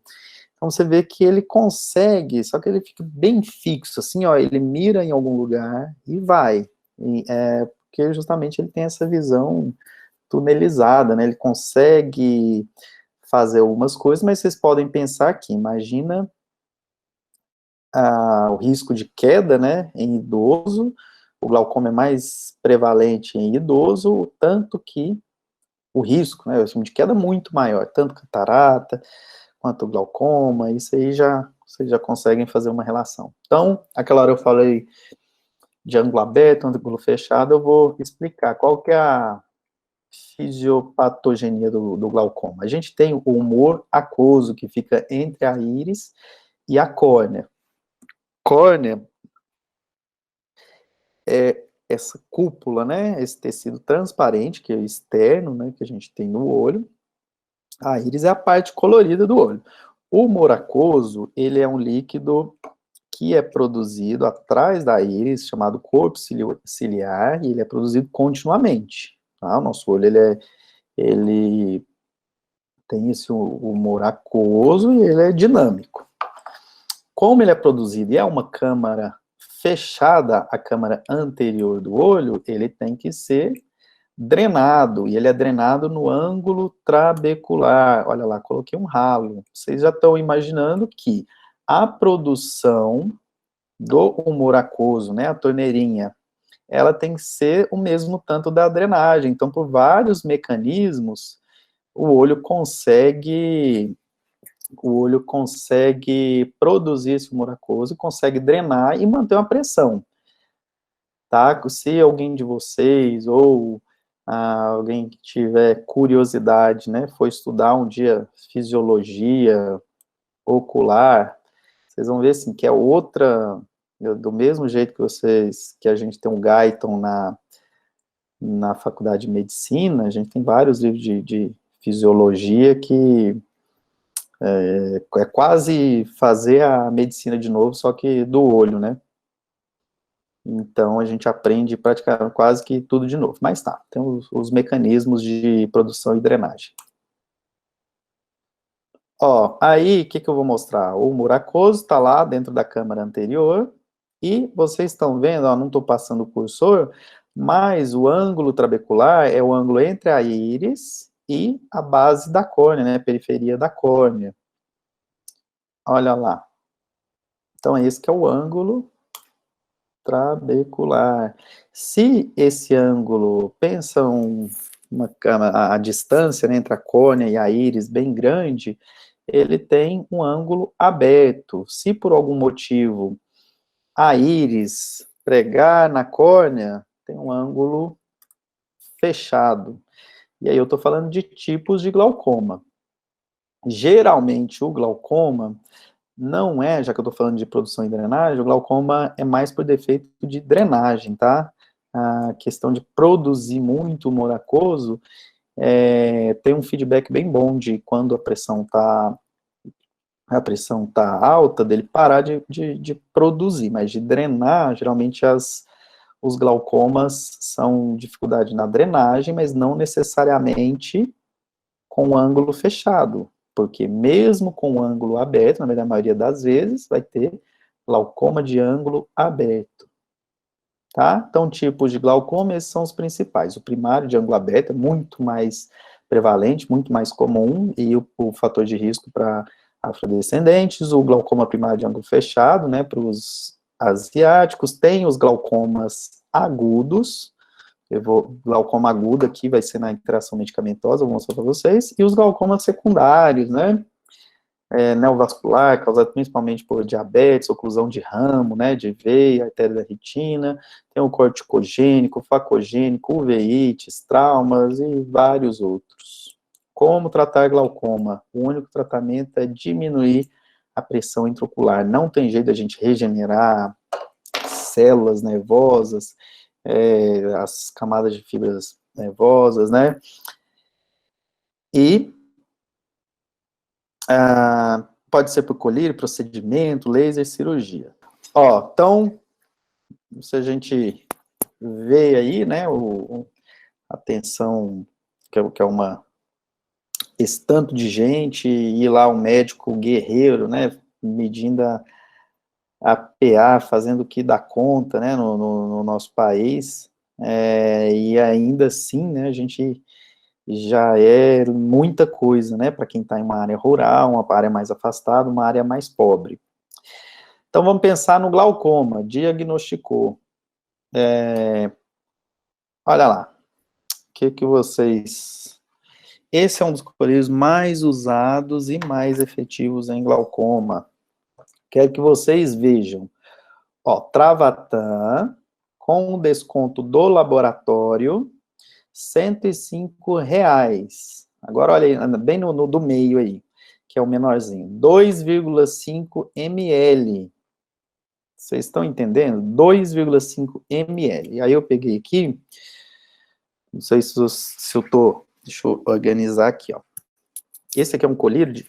então você vê que ele consegue, só que ele fica bem fixo, assim, ó, ele mira em algum lugar e vai, porque justamente ele tem essa visão tunelizada, né, ele consegue fazer algumas coisas, mas vocês podem pensar aqui, imagina o risco de queda, né, em idoso, o glaucoma é mais prevalente em idoso, tanto que o risco, né, o risco de queda é muito maior, tanto catarata, quanto glaucoma, isso aí vocês já conseguem fazer uma relação. Então, aquela hora eu falei de ângulo aberto, ângulo fechado, eu vou explicar qual que é a fisiopatogenia do glaucoma. A gente tem o humor aquoso que fica entre a íris e a córnea. Córnea é essa cúpula, né, esse tecido transparente, que é externo, né, que a gente tem no olho. A íris é a parte colorida do olho. O humor aquoso, ele é um líquido que é produzido atrás da íris, chamado corpo ciliar, e ele é produzido continuamente. Tá? O nosso olho, ele tem esse humor aquoso e ele é dinâmico. Como ele é produzido e é uma câmara fechada, a câmara anterior do olho, ele tem que ser drenado, e ele é drenado no ângulo trabecular. Olha lá, coloquei um ralo. Vocês já estão imaginando que a produção do humor aquoso, né, a torneirinha, ela tem que ser o mesmo tanto da drenagem. Então, por vários mecanismos, o olho consegue produzir esse humor aquoso, consegue drenar e manter uma pressão, tá? Se alguém de vocês ou alguém que tiver curiosidade, né, for estudar um dia fisiologia ocular, vocês vão ver assim que é outra, do mesmo jeito que a gente tem um Guyton na faculdade de medicina, a gente tem vários livros de fisiologia que é quase fazer a medicina de novo, só que do olho, né? Então a gente aprende praticamente quase que tudo de novo. Mas tá, tem os mecanismos de produção e drenagem. Ó, aí o que eu vou mostrar? O humor aquoso está lá dentro da câmara anterior, e vocês estão vendo, ó, não estou passando o cursor, mas o ângulo trabecular é o ângulo entre a íris e a base da córnea, né, a periferia da córnea. Olha lá. Então, esse que é o ângulo trabecular. Se esse ângulo, pensa a distância, né, entre a córnea e a íris bem grande, ele tem um ângulo aberto. Se por algum motivo a íris pregar na córnea, tem um ângulo fechado. E aí eu estou falando de tipos de glaucoma. Geralmente o glaucoma não é, já que eu estou falando de produção e drenagem, o glaucoma é mais por defeito de drenagem, tá? A questão de produzir muito humor aquoso tem um feedback bem bom de quando a pressão tá alta, dele parar de produzir, mas de drenar, geralmente os glaucomas são dificuldade na drenagem, mas não necessariamente com o ângulo fechado, porque mesmo com o ângulo aberto, na maioria das vezes, vai ter glaucoma de ângulo aberto. Tá? Então, tipos de glaucoma, esses são os principais. O primário de ângulo aberto é muito mais prevalente, muito mais comum, e o fator de risco para afrodescendentes, o glaucoma primário de ângulo fechado, né, para os asiáticos, tem os glaucomas agudos, glaucoma agudo aqui vai ser na interação medicamentosa, vou mostrar para vocês, e os glaucomas secundários, né, neovascular, causado principalmente por diabetes, oclusão de ramo, né, de veia, artéria da retina, tem o corticogênico, facogênico, uveites, traumas e vários outros. Como tratar glaucoma? O único tratamento é diminuir a pressão intraocular. Não tem jeito da gente regenerar células nervosas, as camadas de fibras nervosas, né? E pode ser por colírio, procedimento, laser, cirurgia. Ó, então, se a gente vê aí, né, a tensão, que é esse tanto de gente, e lá um médico guerreiro, né, medindo a PA, fazendo o que dá conta, né, no nosso país, e ainda assim, né, a gente já é muita coisa, né, para quem está em uma área rural, uma área mais afastada, uma área mais pobre. Então, vamos pensar no glaucoma, diagnosticou. Olha lá, o que vocês... Esse é um dos colírios mais usados e mais efetivos em glaucoma. Quero que vocês vejam. Ó, Travatan, com o desconto do laboratório, R$ 105. Agora, olha aí, bem no do meio aí, que é o menorzinho. 2,5 ml. Vocês estão entendendo? 2,5 ml. Aí eu peguei aqui, não sei se eu tô... Deixa eu organizar aqui, ó. Esse aqui é um colírio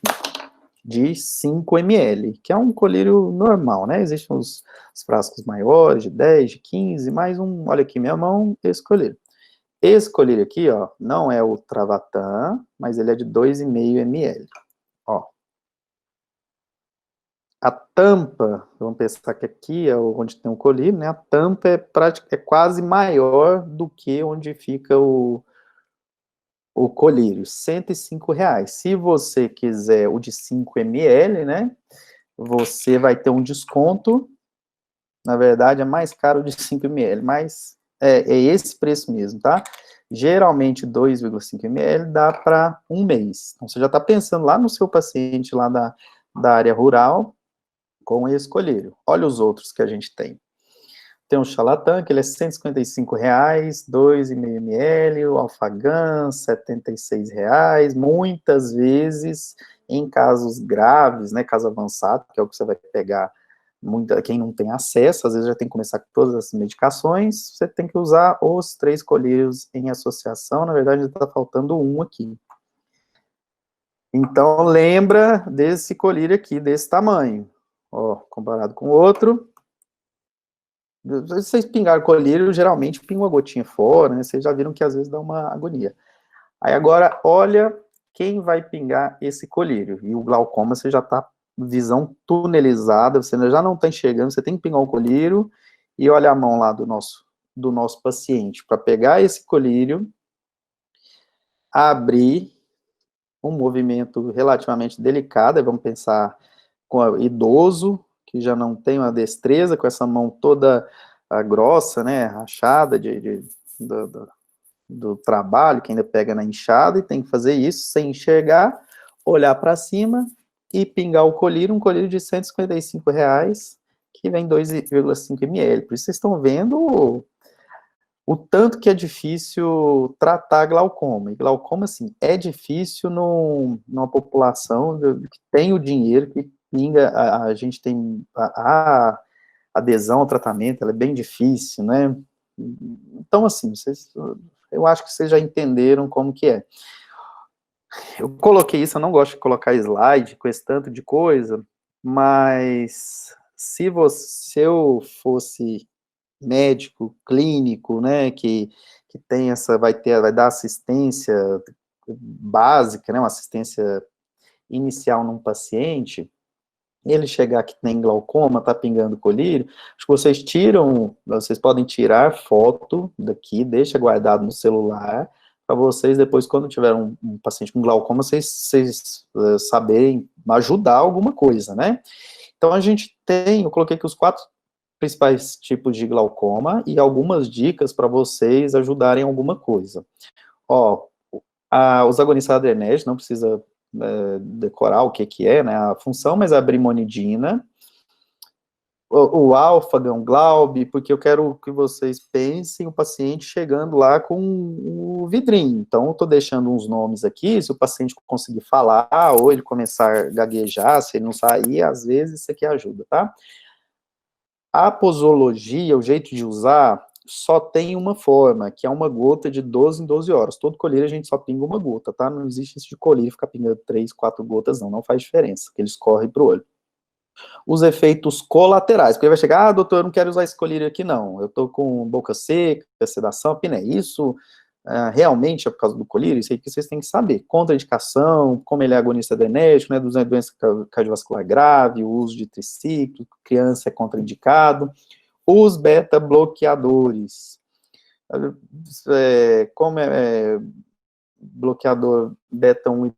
de 5 ml, que é um colírio normal, né? Existem os frascos maiores, de 10, de 15, mais um, olha aqui minha mão, esse colírio. Esse colírio aqui, ó, não é o Travatan, mas ele é de 2,5 ml. Ó. A tampa, vamos pensar que aqui é onde tem o colírio, né? A tampa é quase maior do que onde fica o colírio, R$ 105. Se você quiser o de 5 ml, né, você vai ter um desconto, na verdade é mais caro de 5 ml, mas é esse preço mesmo, tá? Geralmente 2,5 ml dá para um mês. Então você já está pensando lá no seu paciente lá da área rural com esse colírio. Olha os outros que a gente tem. Tem o Charlatan, que ele é R$ 155, 2,5 ml, o Alfagan, R$ 76, muitas vezes, em casos graves, né, caso avançado, que é o que você vai pegar, quem não tem acesso, às vezes já tem que começar com todas as medicações, você tem que usar os 3 colírios em associação, na verdade está faltando um aqui. Então, lembra desse colírio aqui, desse tamanho, ó, comparado com o outro. Vocês pingaram colírio, geralmente pinga uma gotinha fora, né? Vocês já viram que às vezes dá uma agonia. Aí agora, olha quem vai pingar esse colírio. E o glaucoma, você já está visão tunelizada, você já não está enxergando, você tem que pingar o colírio e olha a mão lá do nosso paciente. Para pegar esse colírio, abrir um movimento relativamente delicado, vamos pensar com o idoso, que já não tem uma destreza, com essa mão toda grossa, né, rachada do trabalho, que ainda pega na enxada, e tem que fazer isso sem enxergar, olhar para cima e pingar o colírio, um colírio de R$ 155, que vem 2,5 ml. Por isso vocês estão vendo o tanto que é difícil tratar glaucoma. E glaucoma, assim, é difícil numa população que tem o dinheiro, que pinga, a gente tem a adesão ao tratamento, ela é bem difícil, né? Então, assim, eu acho que vocês já entenderam como que é. Eu coloquei isso, eu não gosto de colocar slide com esse tanto de coisa, mas se eu fosse médico, clínico, né, que tem vai dar assistência básica, né, uma assistência inicial num paciente, ele chegar que tem glaucoma, tá pingando colírio, acho que vocês podem tirar foto daqui, deixa guardado no celular, para vocês depois, quando tiver um paciente com glaucoma, vocês saberem ajudar alguma coisa, né? Então a gente tem, eu coloquei aqui os 4 principais tipos de glaucoma e algumas dicas para vocês ajudarem em alguma coisa. Ó, os agonistas adrenérgicos, não precisa decorar o que é, né, a função, mas a brimonidina, o alfa-gon Glaub, porque eu quero que vocês pensem o paciente chegando lá com o vidrinho. Então, eu estou deixando uns nomes aqui, se o paciente conseguir falar, ou ele começar a gaguejar, se ele não sair, às vezes isso aqui ajuda, tá? A posologia, o jeito de usar, só tem uma forma, que é uma gota de 12 em 12 horas. Todo colírio a gente só pinga uma gota, tá? Não existe isso de colírio ficar pingando 3, 4 gotas, não faz diferença, que eles correm pro olho. Os efeitos colaterais, porque ele vai chegar, doutor, eu não quero usar esse colírio aqui, não. Eu tô com boca seca, sedação, apneia. Isso realmente é por causa do colírio? Isso aí que vocês têm que saber. Contraindicação, como ele é agonista adrenérgico, né, doença cardiovascular grave, o uso de triciclo, criança é contraindicado. Os beta-bloqueadores. Como é bloqueador beta 1 e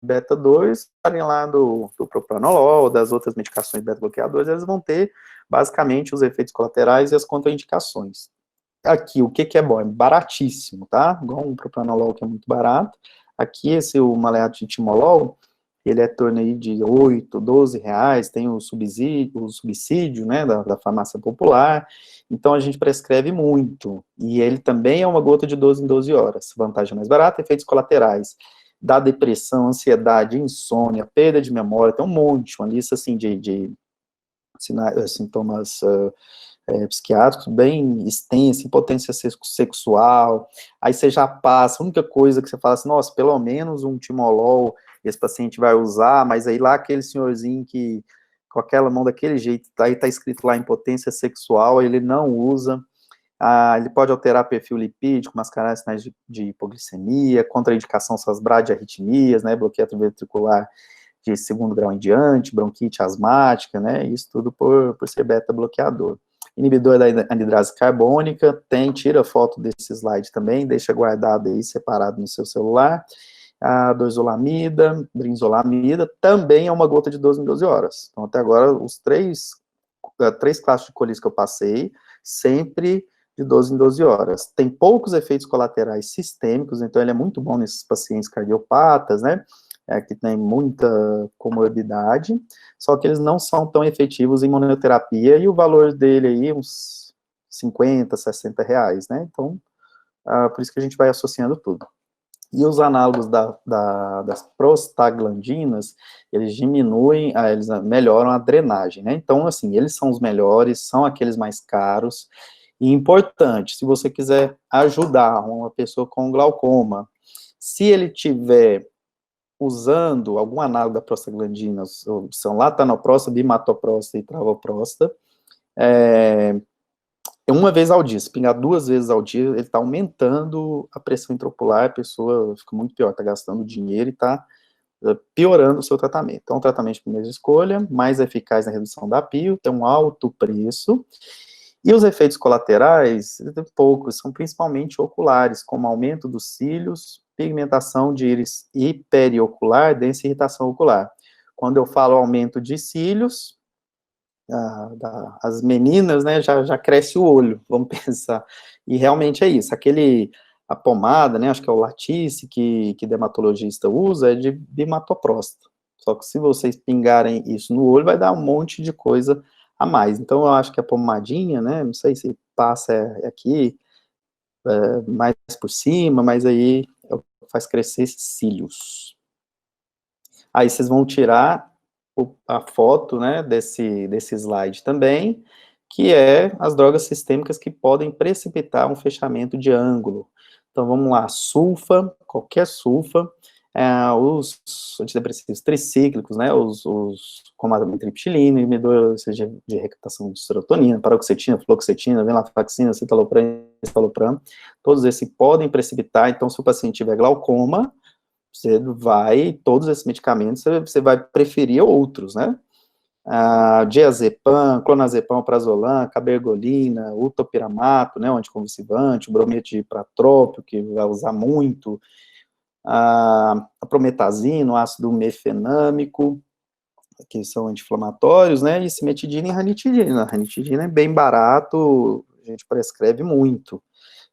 beta 2, além lá do propranolol, das outras medicações beta-bloqueadores, eles vão ter, basicamente, os efeitos colaterais e as contraindicações. Aqui, o que é bom? É baratíssimo, tá? Igual um propranolol, que é muito barato. Aqui, o maleato de timolol, ele é torno aí de 8, 12 reais, tem o subsídio, né, da farmácia popular, então a gente prescreve muito, e ele também é uma gota de 12 em 12 horas, vantagem mais barata, efeitos colaterais, da depressão, ansiedade, insônia, perda de memória, tem um monte, uma lista, assim, de sintomas psiquiátricos bem extensa, impotência sexual, aí você já passa, a única coisa que você fala assim, nossa, pelo menos um timolol esse paciente vai usar, mas aí lá aquele senhorzinho que, com aquela mão daquele jeito, aí tá escrito lá impotência sexual, ele não usa, ele pode alterar perfil lipídico, mascarar sinais de hipoglicemia, contraindicação são as bradiarritmias, né, bloqueio ventricular de segundo grau em diante, bronquite asmática, né, isso tudo por ser beta-bloqueador. Inibidor da anidrase carbônica, tira foto desse slide também, deixa guardado aí, separado no seu celular. A dorzolamida, brinzolamida, também é uma gota de 12 em 12 horas. Então, até agora, os três classes de colírio que eu passei, sempre de 12 em 12 horas. Tem poucos efeitos colaterais sistêmicos, então ele é muito bom nesses pacientes cardiopatas, né, que tem muita comorbidade, só que eles não são tão efetivos em imunoterapia, e o valor dele aí, uns 50, 60 reais, né, então, por isso que a gente vai associando tudo. E os análogos das prostaglandinas, eles diminuem, eles melhoram a drenagem, né? Então, assim, eles são os melhores, são aqueles mais caros. E importante, se você quiser ajudar uma pessoa com glaucoma, se ele tiver usando algum análogo da prostaglandina, são latanoprosta, bimatoprosta e travoprosta, uma vez ao dia, se pingar 2 vezes ao dia, ele está aumentando a pressão intraocular, a pessoa fica muito pior, está gastando dinheiro e está piorando o seu tratamento. Então, tratamento de primeira escolha, mais eficaz na redução da pio, tem um alto preço, e os efeitos colaterais, poucos, são principalmente oculares, como aumento dos cílios, pigmentação de íris hiperiocular, densa irritação ocular. Quando eu falo aumento de cílios, as meninas, né, já cresce o olho, vamos pensar, e realmente é isso, a pomada, né, acho que é o Latisse, que dermatologista usa, é de bimatoprosta, só que se vocês pingarem isso no olho, vai dar um monte de coisa a mais, então eu acho que a pomadinha, né, não sei se passa aqui, mais por cima, mas aí faz crescer esses cílios. Aí vocês vão tirar a foto, né, desse slide também, que é as drogas sistêmicas que podem precipitar um fechamento de ângulo. Então, vamos lá, sulfa, qualquer sulfa, os antidepressivos tricíclicos, né, como a amitriptilina, inibidores de recaptação de serotonina, paroxetina, fluoxetina, venlafaxina, citalopram, todos esses podem precipitar. Então, se o paciente tiver glaucoma, todos esses medicamentos, você vai preferir outros, né? Diazepam, clonazepam, prazolam, cabergolina, o topiramato, né, o anticonvulsivante, o brometo de ipratrópio, que vai usar muito, a prometazina, o ácido mefenâmico, que são anti-inflamatórios, né, e cimetidina e ranitidina. A ranitidina é bem barato, a gente prescreve muito.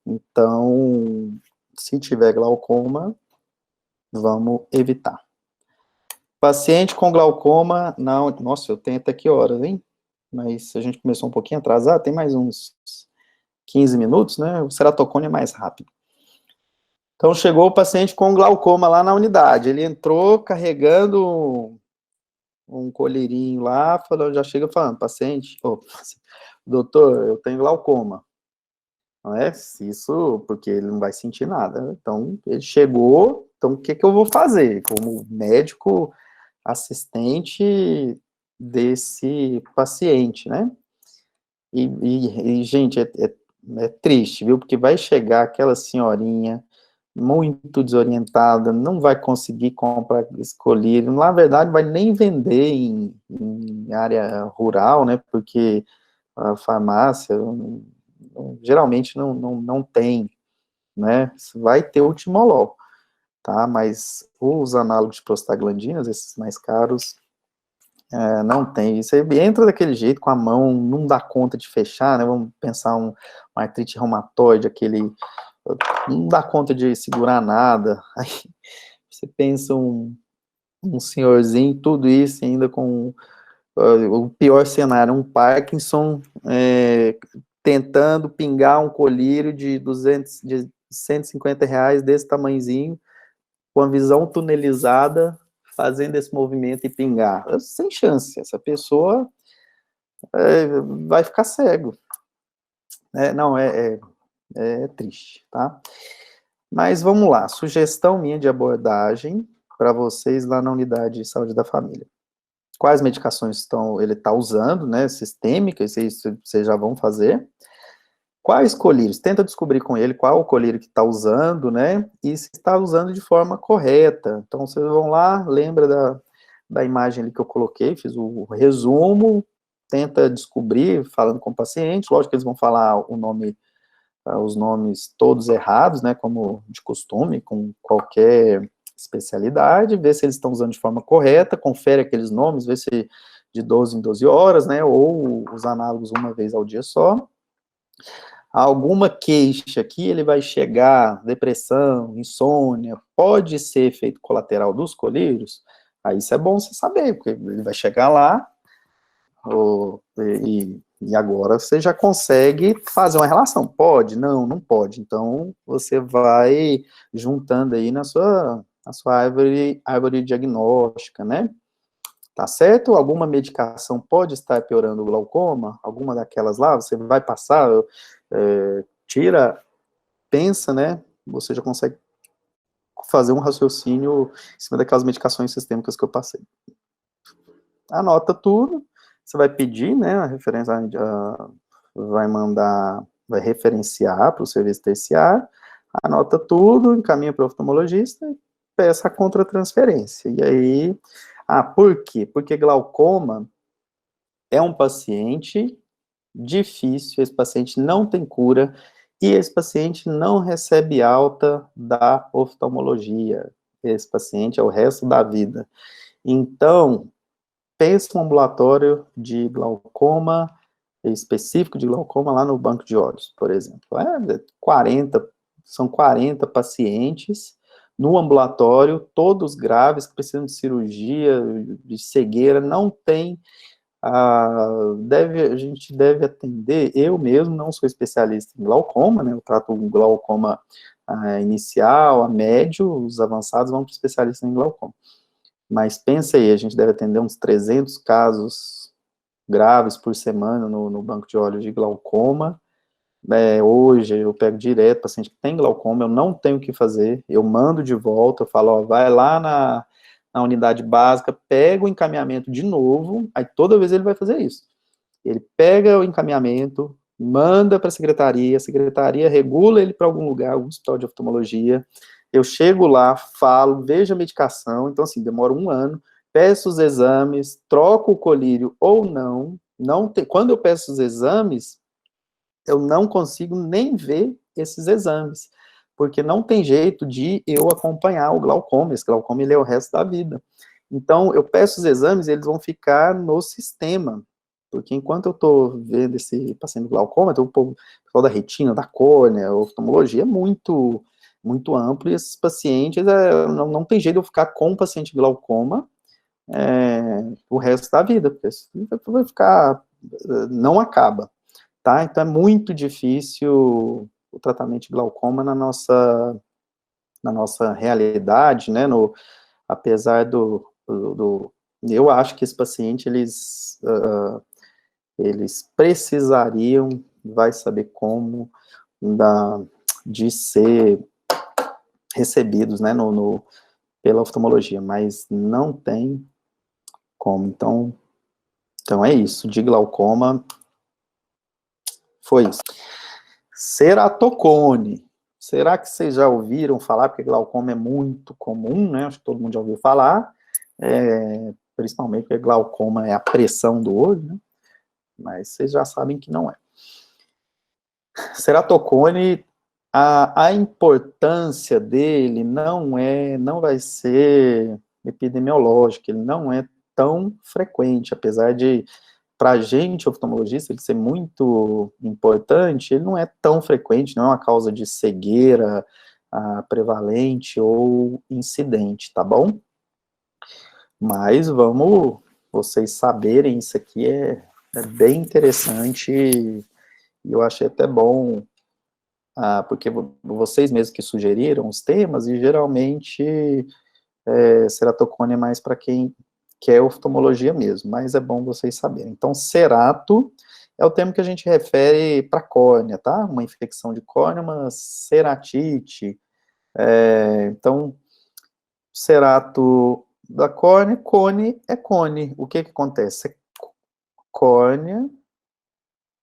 Então, se tiver glaucoma, vamos evitar. Paciente com glaucoma, não, nossa, eu tenho até que horas, hein? Mas a gente começou um pouquinho atrasado, tem mais uns 15 minutos, né? O ceratocone é mais rápido. Então, chegou o paciente com glaucoma lá na unidade. Ele entrou carregando um colherinho lá, já chega falando, paciente, doutor, eu tenho glaucoma. Não é isso, porque ele não vai sentir nada. Então, ele chegou, então o que eu vou fazer? Como médico assistente desse paciente, né? Gente, é triste, viu? Porque vai chegar aquela senhorinha muito desorientada, não vai conseguir comprar esse colírio, na verdade vai nem vender em área rural, né, porque a farmácia geralmente não tem, né, vai ter o timolol, tá, mas os análogos de prostaglandinas, esses mais caros, não tem, você entra daquele jeito, com a mão, não dá conta de fechar, né, vamos pensar uma artrite reumatoide, não dá conta de segurar nada, aí você pensa um senhorzinho, tudo isso ainda com o pior cenário, um Parkinson tentando pingar um colírio de 150 reais desse tamanhozinho, com a visão tunelizada, fazendo esse movimento e pingar. Sem chance, essa pessoa vai ficar cego. Não, é triste, tá? Mas vamos lá, sugestão minha de abordagem para vocês lá na unidade de saúde da família. Quais medicações ele está usando, né, sistêmicas, isso vocês já vão fazer. Quais colírios? Tenta descobrir com ele qual o colírio que está usando, né, e se está usando de forma correta. Então, vocês vão lá, lembra da imagem ali que eu coloquei, fiz o resumo, tenta descobrir, falando com o paciente, lógico que eles vão falar os nomes todos errados, né, como de costume, com qualquer especialidade, ver se eles estão usando de forma correta, confere aqueles nomes, vê se de 12 em 12 horas, né, ou os análogos uma vez ao dia só. Alguma queixa aqui, ele vai chegar, depressão, insônia, pode ser efeito colateral dos colírios? Aí isso é bom você saber, porque ele vai chegar lá, e agora você já consegue fazer uma relação. Pode? Não pode. Então, você vai juntando aí na sua árvore diagnóstica, né? Tá certo? Alguma medicação pode estar piorando o glaucoma? Alguma daquelas lá, você vai passar, pensa, né? Você já consegue fazer um raciocínio em cima daquelas medicações sistêmicas que eu passei. Anota tudo, você vai pedir, né, a referência, vai referenciar para o serviço terciário, anota tudo, encaminha para o oftalmologista e peça a contratransferência. E aí, por quê? Porque glaucoma é um paciente difícil, esse paciente não tem cura, e esse paciente não recebe alta da oftalmologia. Esse paciente é o resto da vida. Então, pensa um ambulatório de glaucoma, específico de glaucoma, lá no banco de olhos, por exemplo. São 40 pacientes no ambulatório, todos graves, que precisam de cirurgia, de cegueira, não tem, a gente deve atender, eu mesmo não sou especialista em glaucoma, né, eu trato o glaucoma inicial, a médio, os avançados vão para o especialista em glaucoma. Mas pensa aí, a gente deve atender uns 300 casos graves por semana no banco de olhos de glaucoma, Hoje eu pego direto paciente que tem glaucoma, eu não tenho o que fazer, eu mando de volta, eu falo, ó, vai lá na unidade básica, pega o encaminhamento de novo, aí toda vez ele vai fazer isso. Ele pega o encaminhamento, manda para a secretaria regula ele para algum lugar, algum hospital de oftalmologia, eu chego lá, falo, vejo a medicação, então assim, demora 1 ano, peço os exames, troco o colírio ou não tem, quando eu peço os exames, eu não consigo nem ver esses exames, porque não tem jeito de eu acompanhar o glaucoma, esse glaucoma ele é o resto da vida. Então, eu peço os exames, eles vão ficar no sistema, porque enquanto eu estou vendo esse paciente com glaucoma, então, o pessoal da retina, da córnea, a oftalmologia é muito amplo, e esses pacientes, não tem jeito de eu ficar com o paciente com glaucoma o resto da vida, porque vai ficar, não acaba. Tá? Então é muito difícil o tratamento de glaucoma na nossa realidade, né, apesar eu acho que esse paciente, eles precisariam, vai saber como, de ser recebidos, né, pela oftalmologia, mas não tem como. Então é isso, de glaucoma, foi isso. Ceratocone. Será que vocês já ouviram falar? Porque glaucoma é muito comum, né? Acho que todo mundo já ouviu falar. Principalmente porque glaucoma é a pressão do olho, né? Mas vocês já sabem que não é. Ceratocone, a importância dele não vai ser epidemiológica, ele não é tão frequente, apesar de, para a gente, oftalmologista, ele ser muito importante, ele não é tão frequente, não é uma causa de cegueira prevalente ou incidente, tá bom? Mas vocês saberem, isso aqui é bem interessante, e eu achei até bom, porque vocês mesmos que sugeriram os temas, e geralmente ceratocone é mais para quem quer oftalmologia mesmo, mas é bom vocês saberem. Então, cerato é o termo que a gente refere para córnea, tá? Uma infecção de córnea, uma ceratite. Então, cerato da córnea, cone é cone. O que acontece? É córnea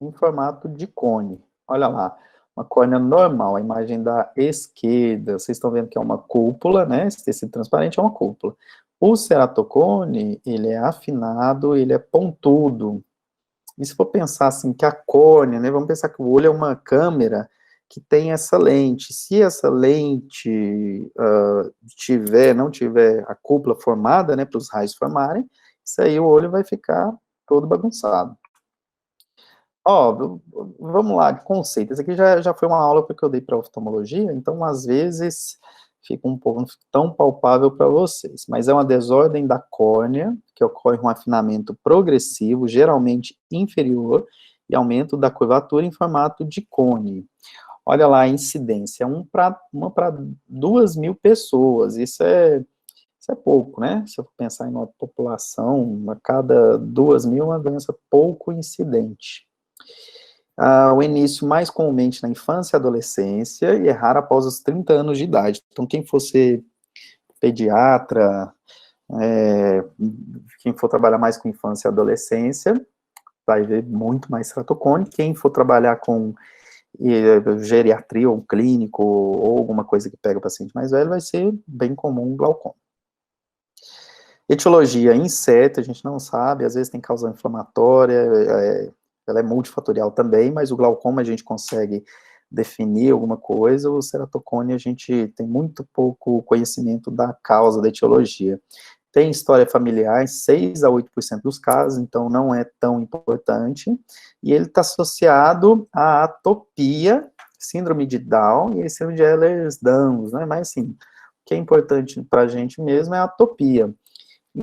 em formato de cone. Olha lá, uma córnea normal, a imagem da esquerda, vocês estão vendo que é uma cúpula, né? Esse tecido transparente é uma cúpula. O ceratocone, ele é afinado, ele é pontudo. E se for pensar assim, que a córnea, né? Vamos pensar que o olho é uma câmera que tem essa lente. Se essa lente não tiver a cúpula formada, né? Para os raios formarem, isso aí o olho vai ficar todo bagunçado. Ó, vamos lá, de conceito. Esse aqui já foi uma aula que eu dei para oftalmologia, então às vezes fica um pouco não fica tão palpável para vocês, mas é uma desordem da córnea, que ocorre um afinamento progressivo, geralmente inferior, e aumento da curvatura em formato de cone. Olha lá a incidência, uma para 2.000 pessoas, isso é pouco, né? Se eu pensar em uma população, a cada 2.000 é uma doença pouco incidente. O início mais comumente na infância e adolescência, e é raro após os 30 anos de idade. Então, quem for ser pediatra, quem for trabalhar mais com infância e adolescência, vai ver muito mais ceratocone. Quem for trabalhar com geriatria ou clínico, ou alguma coisa que pega o paciente mais velho, vai ser bem comum glaucoma. Etiologia incerta, a gente não sabe, às vezes tem causa inflamatória, ela é multifatorial também, mas o glaucoma a gente consegue definir alguma coisa, o ceratocone a gente tem muito pouco conhecimento da causa, da etiologia. Tem história familiar em 6 a 8% dos casos, então não é tão importante, e ele está associado à atopia, síndrome de Down e síndrome de Ehlers-Danlos, né? Mas assim, o que é importante para a gente mesmo é a atopia.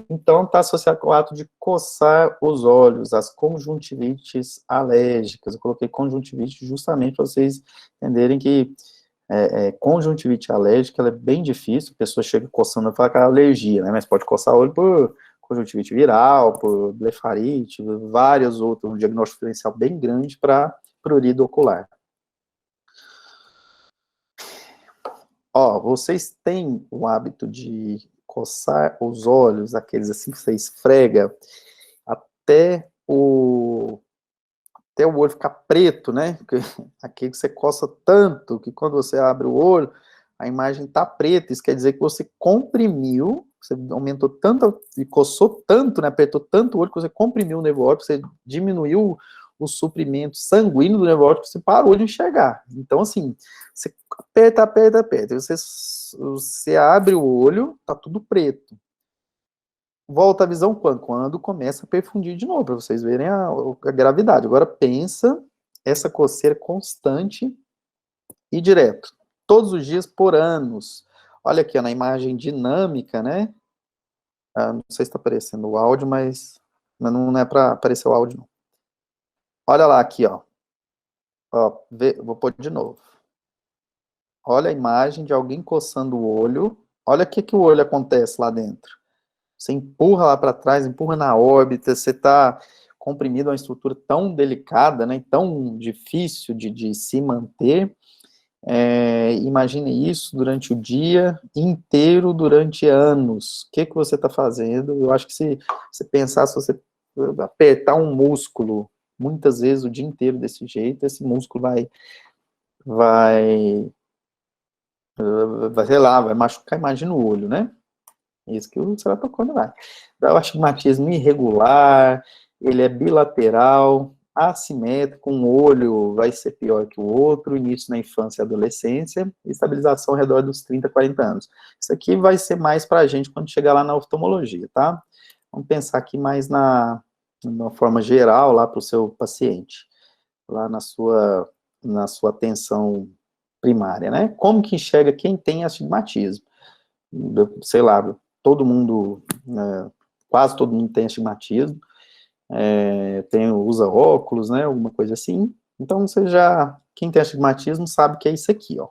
Então, está associado com o ato de coçar os olhos, as conjuntivites alérgicas. Eu coloquei conjuntivite justamente para vocês entenderem que conjuntivite alérgica ela é bem difícil, a pessoa chega coçando e fala que é alergia, né? Mas pode coçar o olho por conjuntivite viral, por blefarite, vários outros, um diagnóstico diferencial bem grande para prurido ocular. Ó, vocês têm o hábito de coçar os olhos, aqueles assim que você esfrega, até o, até o olho ficar preto, né? Aquele que você coça tanto que quando você abre o olho, a imagem tá preta. Isso quer dizer que você comprimiu, você aumentou tanto e coçou tanto, né? Apertou tanto o olho que você comprimiu o nervo óptico, você diminuiu o suprimento sanguíneo do nervo óptico, você parou de enxergar. Então, assim, você aperta, aperta, aperta. Você abre o olho, tá tudo preto. Volta a visão quando? Quando começa a perfundir de novo, para vocês verem a gravidade. Agora pensa essa coceira constante e direto. Todos os dias por anos. Olha aqui, ó, na imagem dinâmica, né? Não sei se está aparecendo o áudio, mas não é para aparecer o áudio, não. Olha lá aqui, ó. Vou pôr de novo. Olha a imagem de alguém coçando o olho. Olha o que o olho acontece lá dentro. Você empurra lá para trás, empurra na órbita, você está comprimido a uma estrutura tão delicada, né, tão difícil de se manter. Imagine isso durante o dia inteiro, durante anos. O que você está fazendo? Eu acho que se você pensar, se você apertar um músculo muitas vezes o dia inteiro desse jeito, esse músculo vai, sei lá, vai machucar a imagem no olho, né? Isso que o ceratocone vai. O astigmatismo irregular, ele é bilateral, assimétrico, um olho vai ser pior que o outro, início na infância e adolescência, e estabilização ao redor dos 30, 40 anos. Isso aqui vai ser mais para a gente quando chegar lá na oftalmologia, tá? Vamos pensar aqui mais na forma geral, lá para o seu paciente, lá na sua atenção primária, né? Como que enxerga quem tem astigmatismo? Sei lá, todo mundo, quase todo mundo tem astigmatismo, usa óculos, né, alguma coisa assim. Então, quem tem astigmatismo sabe que é isso aqui, ó.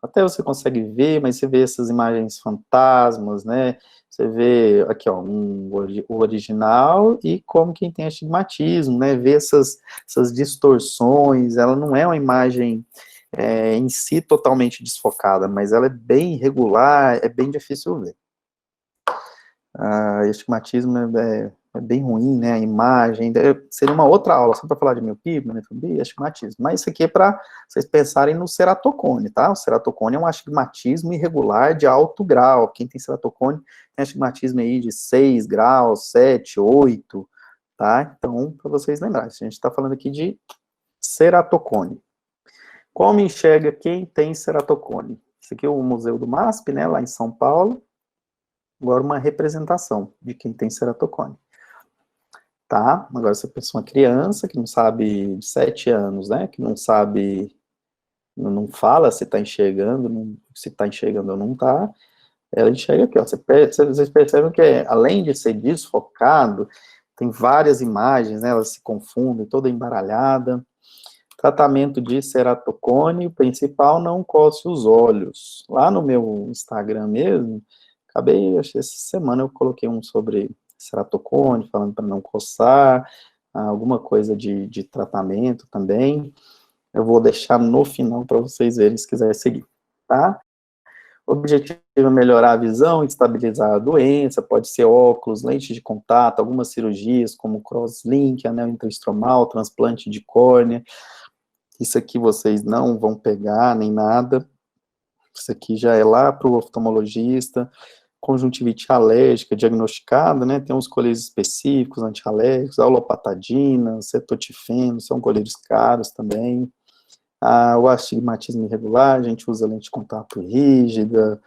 Até você consegue ver, mas você vê essas imagens fantasmas, né, você vê aqui, ó, o original e como quem tem astigmatismo, né, vê essas distorções, ela não é uma imagem em si totalmente desfocada, mas ela é bem irregular, é bem difícil ver. Estigmatismo é bem ruim, né, a imagem, seria uma outra aula, só para falar de miopia, e astigmatismo, mas isso aqui é para vocês pensarem no ceratocone, tá? O ceratocone é um astigmatismo irregular de alto grau, quem tem ceratocone tem astigmatismo aí de 6 graus, 7, 8, tá? Então, para vocês lembrarem, a gente está falando aqui de ceratocone. Como enxerga quem tem ceratocone? Esse aqui é o Museu do MASP, né, lá em São Paulo. Agora uma representação de quem tem ceratocone. Tá? Agora se a pessoa é uma criança que não sabe, de 7 anos, né, que não sabe, não fala se está enxergando, se está enxergando ou não está, ela enxerga aqui, ó. Vocês percebem que além de ser desfocado, tem várias imagens, né, elas se confundem, toda embaralhada. Tratamento de ceratocone, o principal, não coce os olhos. Lá no meu Instagram mesmo, acho que essa semana eu coloquei um sobre ceratocone, falando para não coçar, alguma coisa de tratamento também. Eu vou deixar no final para vocês verem se quiserem seguir, tá? O objetivo é melhorar a visão e estabilizar a doença, pode ser óculos, lente de contato, algumas cirurgias como crosslink, anel intraestromal, transplante de córnea. Isso aqui vocês não vão pegar nem nada. Isso aqui já é lá para o oftalmologista. Conjuntivite alérgica diagnosticada, né? Tem uns colírios específicos, antialérgicos, aulopatadina, cetotifeno, são colírios caros também. O astigmatismo irregular, a gente usa lente de contato rígida.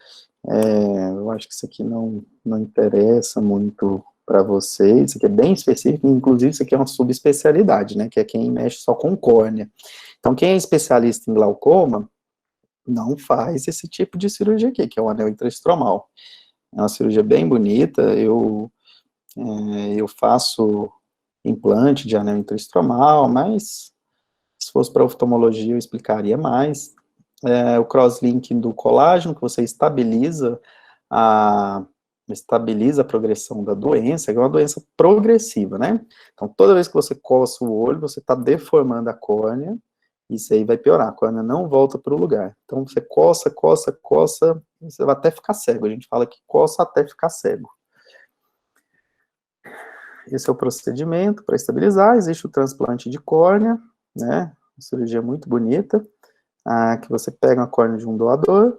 Eu acho que isso aqui não interessa muito para vocês. Isso aqui é bem específico, inclusive isso aqui é uma subespecialidade, né? Que é quem mexe só com córnea. Então, quem é especialista em glaucoma, não faz esse tipo de cirurgia aqui, que é o anel intraestromal. É uma cirurgia bem bonita, eu faço implante de anel intraestromal, mas se fosse para oftalmologia eu explicaria mais. O crosslink do colágeno, que você estabiliza a progressão da doença, que é uma doença progressiva, né? Então, toda vez que você coça o olho, você está deformando a córnea, isso aí vai piorar, a córnea não volta para o lugar. Então, você coça, coça, coça, você vai até ficar cego. A gente fala que coça até ficar cego. Esse é o procedimento para estabilizar. Existe o transplante de córnea, né? Uma cirurgia muito bonita, que você pega a córnea de um doador,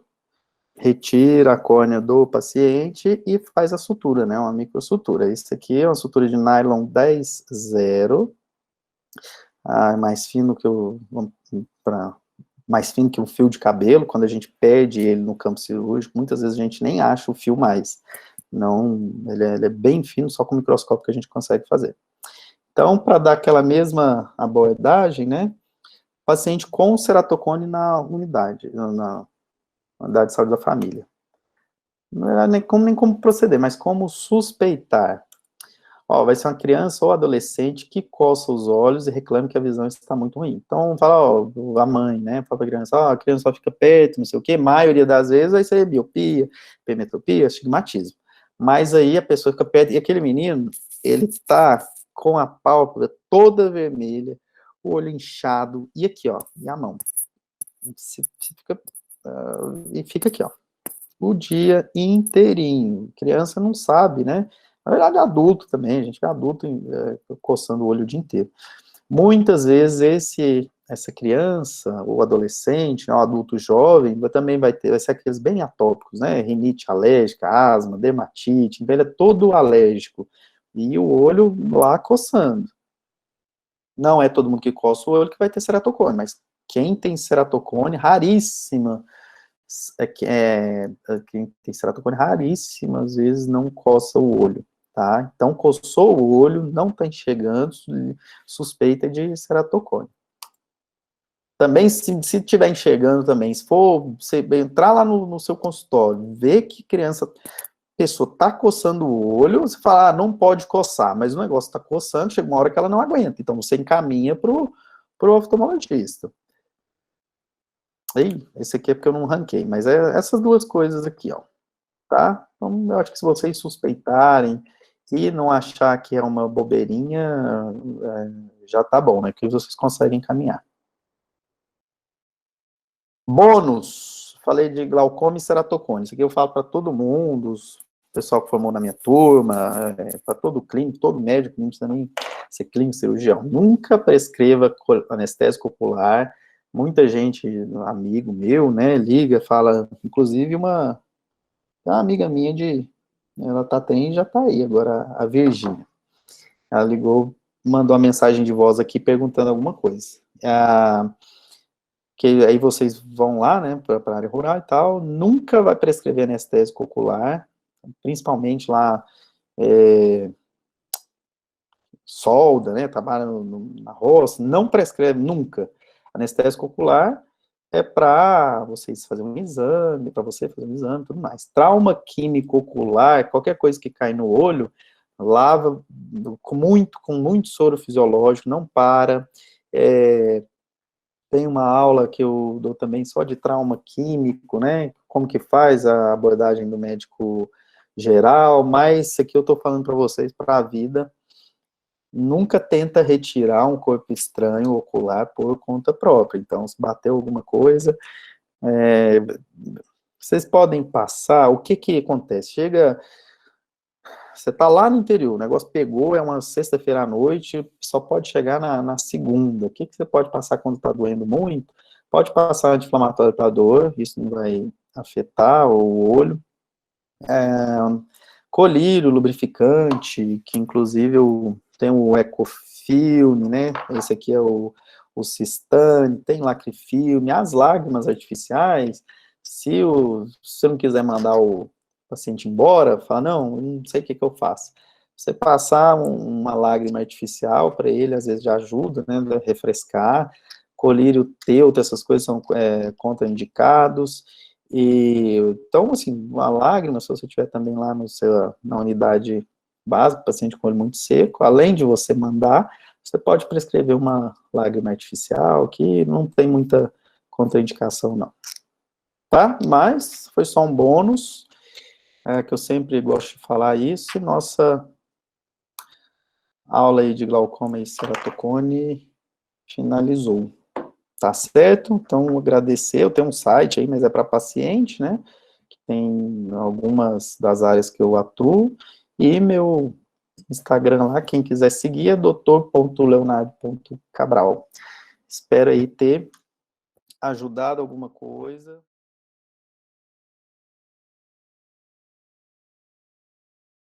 retira a córnea do paciente e faz a sutura, né? Uma microsutura. Isso aqui é uma sutura de nylon 10-0, mais fino que mais fino que um fio de cabelo. Quando a gente perde ele no campo cirúrgico, muitas vezes a gente nem acha o fio mais. Não, ele é bem fino, só com o microscópio que a gente consegue fazer. Então, para dar aquela mesma abordagem, né, paciente com ceratocone na unidade, na unidade de saúde da família. Não era nem como proceder, mas como suspeitar. Ó, vai ser uma criança ou adolescente que coça os olhos e reclama que a visão está muito ruim. Então, fala, ó, a mãe, né, fala para a criança, ó, a criança só fica perto, não sei o quê, maioria das vezes vai ser miopia, hipermetropia, astigmatismo. Mas aí a pessoa fica perto, e aquele menino, ele tá com a pálpebra toda vermelha, o olho inchado, e aqui, ó, e a mão. E fica aqui, ó, o dia inteirinho. Criança não sabe, né? Na verdade, adulto também, a gente é adulto coçando o olho o dia inteiro. Muitas vezes essa criança, ou adolescente, ou adulto jovem, também vai ser aqueles bem atópicos, né? Rinite alérgica, asma, dermatite, então ele é todo alérgico. E o olho lá coçando. Não é todo mundo que coça o olho que vai ter ceratocone, mas quem tem ceratocone, raríssima, quem tem ceratocone, raríssimas vezes não coça o olho, tá? Então, coçou o olho, não está enxergando, suspeita de ceratocone. Também, se estiver enxergando também, se for você entrar lá no seu consultório, ver que pessoa está coçando o olho, você fala, não pode coçar, mas o negócio está coçando, chega uma hora que ela não aguenta, então você encaminha para o oftalmologista. Esse aqui é porque eu não ranquei, mas é essas duas coisas aqui, ó, tá? Então, eu acho que se vocês suspeitarem e não achar que é uma bobeirinha, já tá bom, né? Que vocês conseguem caminhar. Bônus! Falei de glaucoma e ceratocone. Isso aqui eu falo para todo mundo, o pessoal que formou na minha turma, para todo clínico, todo médico, não precisa nem ser clínico, cirurgião. Nunca prescreva anestésico ocular. Muita gente, amigo meu, né, liga, fala, inclusive uma amiga minha ela tem já tá aí, agora a Virgínia. Ela ligou, mandou uma mensagem de voz aqui perguntando alguma coisa. Que aí vocês vão lá, né, para a área rural e tal, nunca vai prescrever anestésico ocular, principalmente lá, solda, né, trabalha na roça, não prescreve nunca. Anestésico ocular é para vocês fazerem um exame, para você fazer um exame e tudo mais. Trauma químico ocular, qualquer coisa que cai no olho, lava com muito soro fisiológico, não para. Tem uma aula que eu dou também só de trauma químico, né? Como que faz a abordagem do médico geral, mas isso aqui eu estou falando para vocês para a vida. Nunca tenta retirar um corpo estranho ocular por conta própria. Então, se bateu alguma coisa, vocês podem passar. O que que acontece? Você tá lá no interior, o negócio pegou, é uma sexta-feira à noite, só pode chegar na segunda. O que que você pode passar quando está doendo muito? Pode passar anti-inflamatório para dor, isso não vai afetar o olho. Colírio, lubrificante, que inclusive tem o Ecofilme, né? Esse aqui é o Sistane, tem Lacrifilme, as lágrimas artificiais. Se você não quiser mandar o paciente embora, fala, não sei o que eu faço. Você passar uma lágrima artificial para ele, às vezes já ajuda, né, a refrescar. Colírio, teuto, essas coisas são contraindicados. Então, assim, uma lágrima, se você tiver também lá na unidade básica, paciente com olho muito seco, além de você mandar, você pode prescrever uma lágrima artificial, que não tem muita contraindicação, não. Tá? Mas foi só um bônus, que eu sempre gosto de falar isso. Nossa aula aí de glaucoma e ceratocone finalizou. Tá certo? Então, agradecer. Eu tenho um site aí, mas é para paciente, né? Que tem algumas das áreas que eu atuo. E meu Instagram lá, quem quiser seguir, é doutor.leonardo.cabral. Espero aí ter ajudado alguma coisa.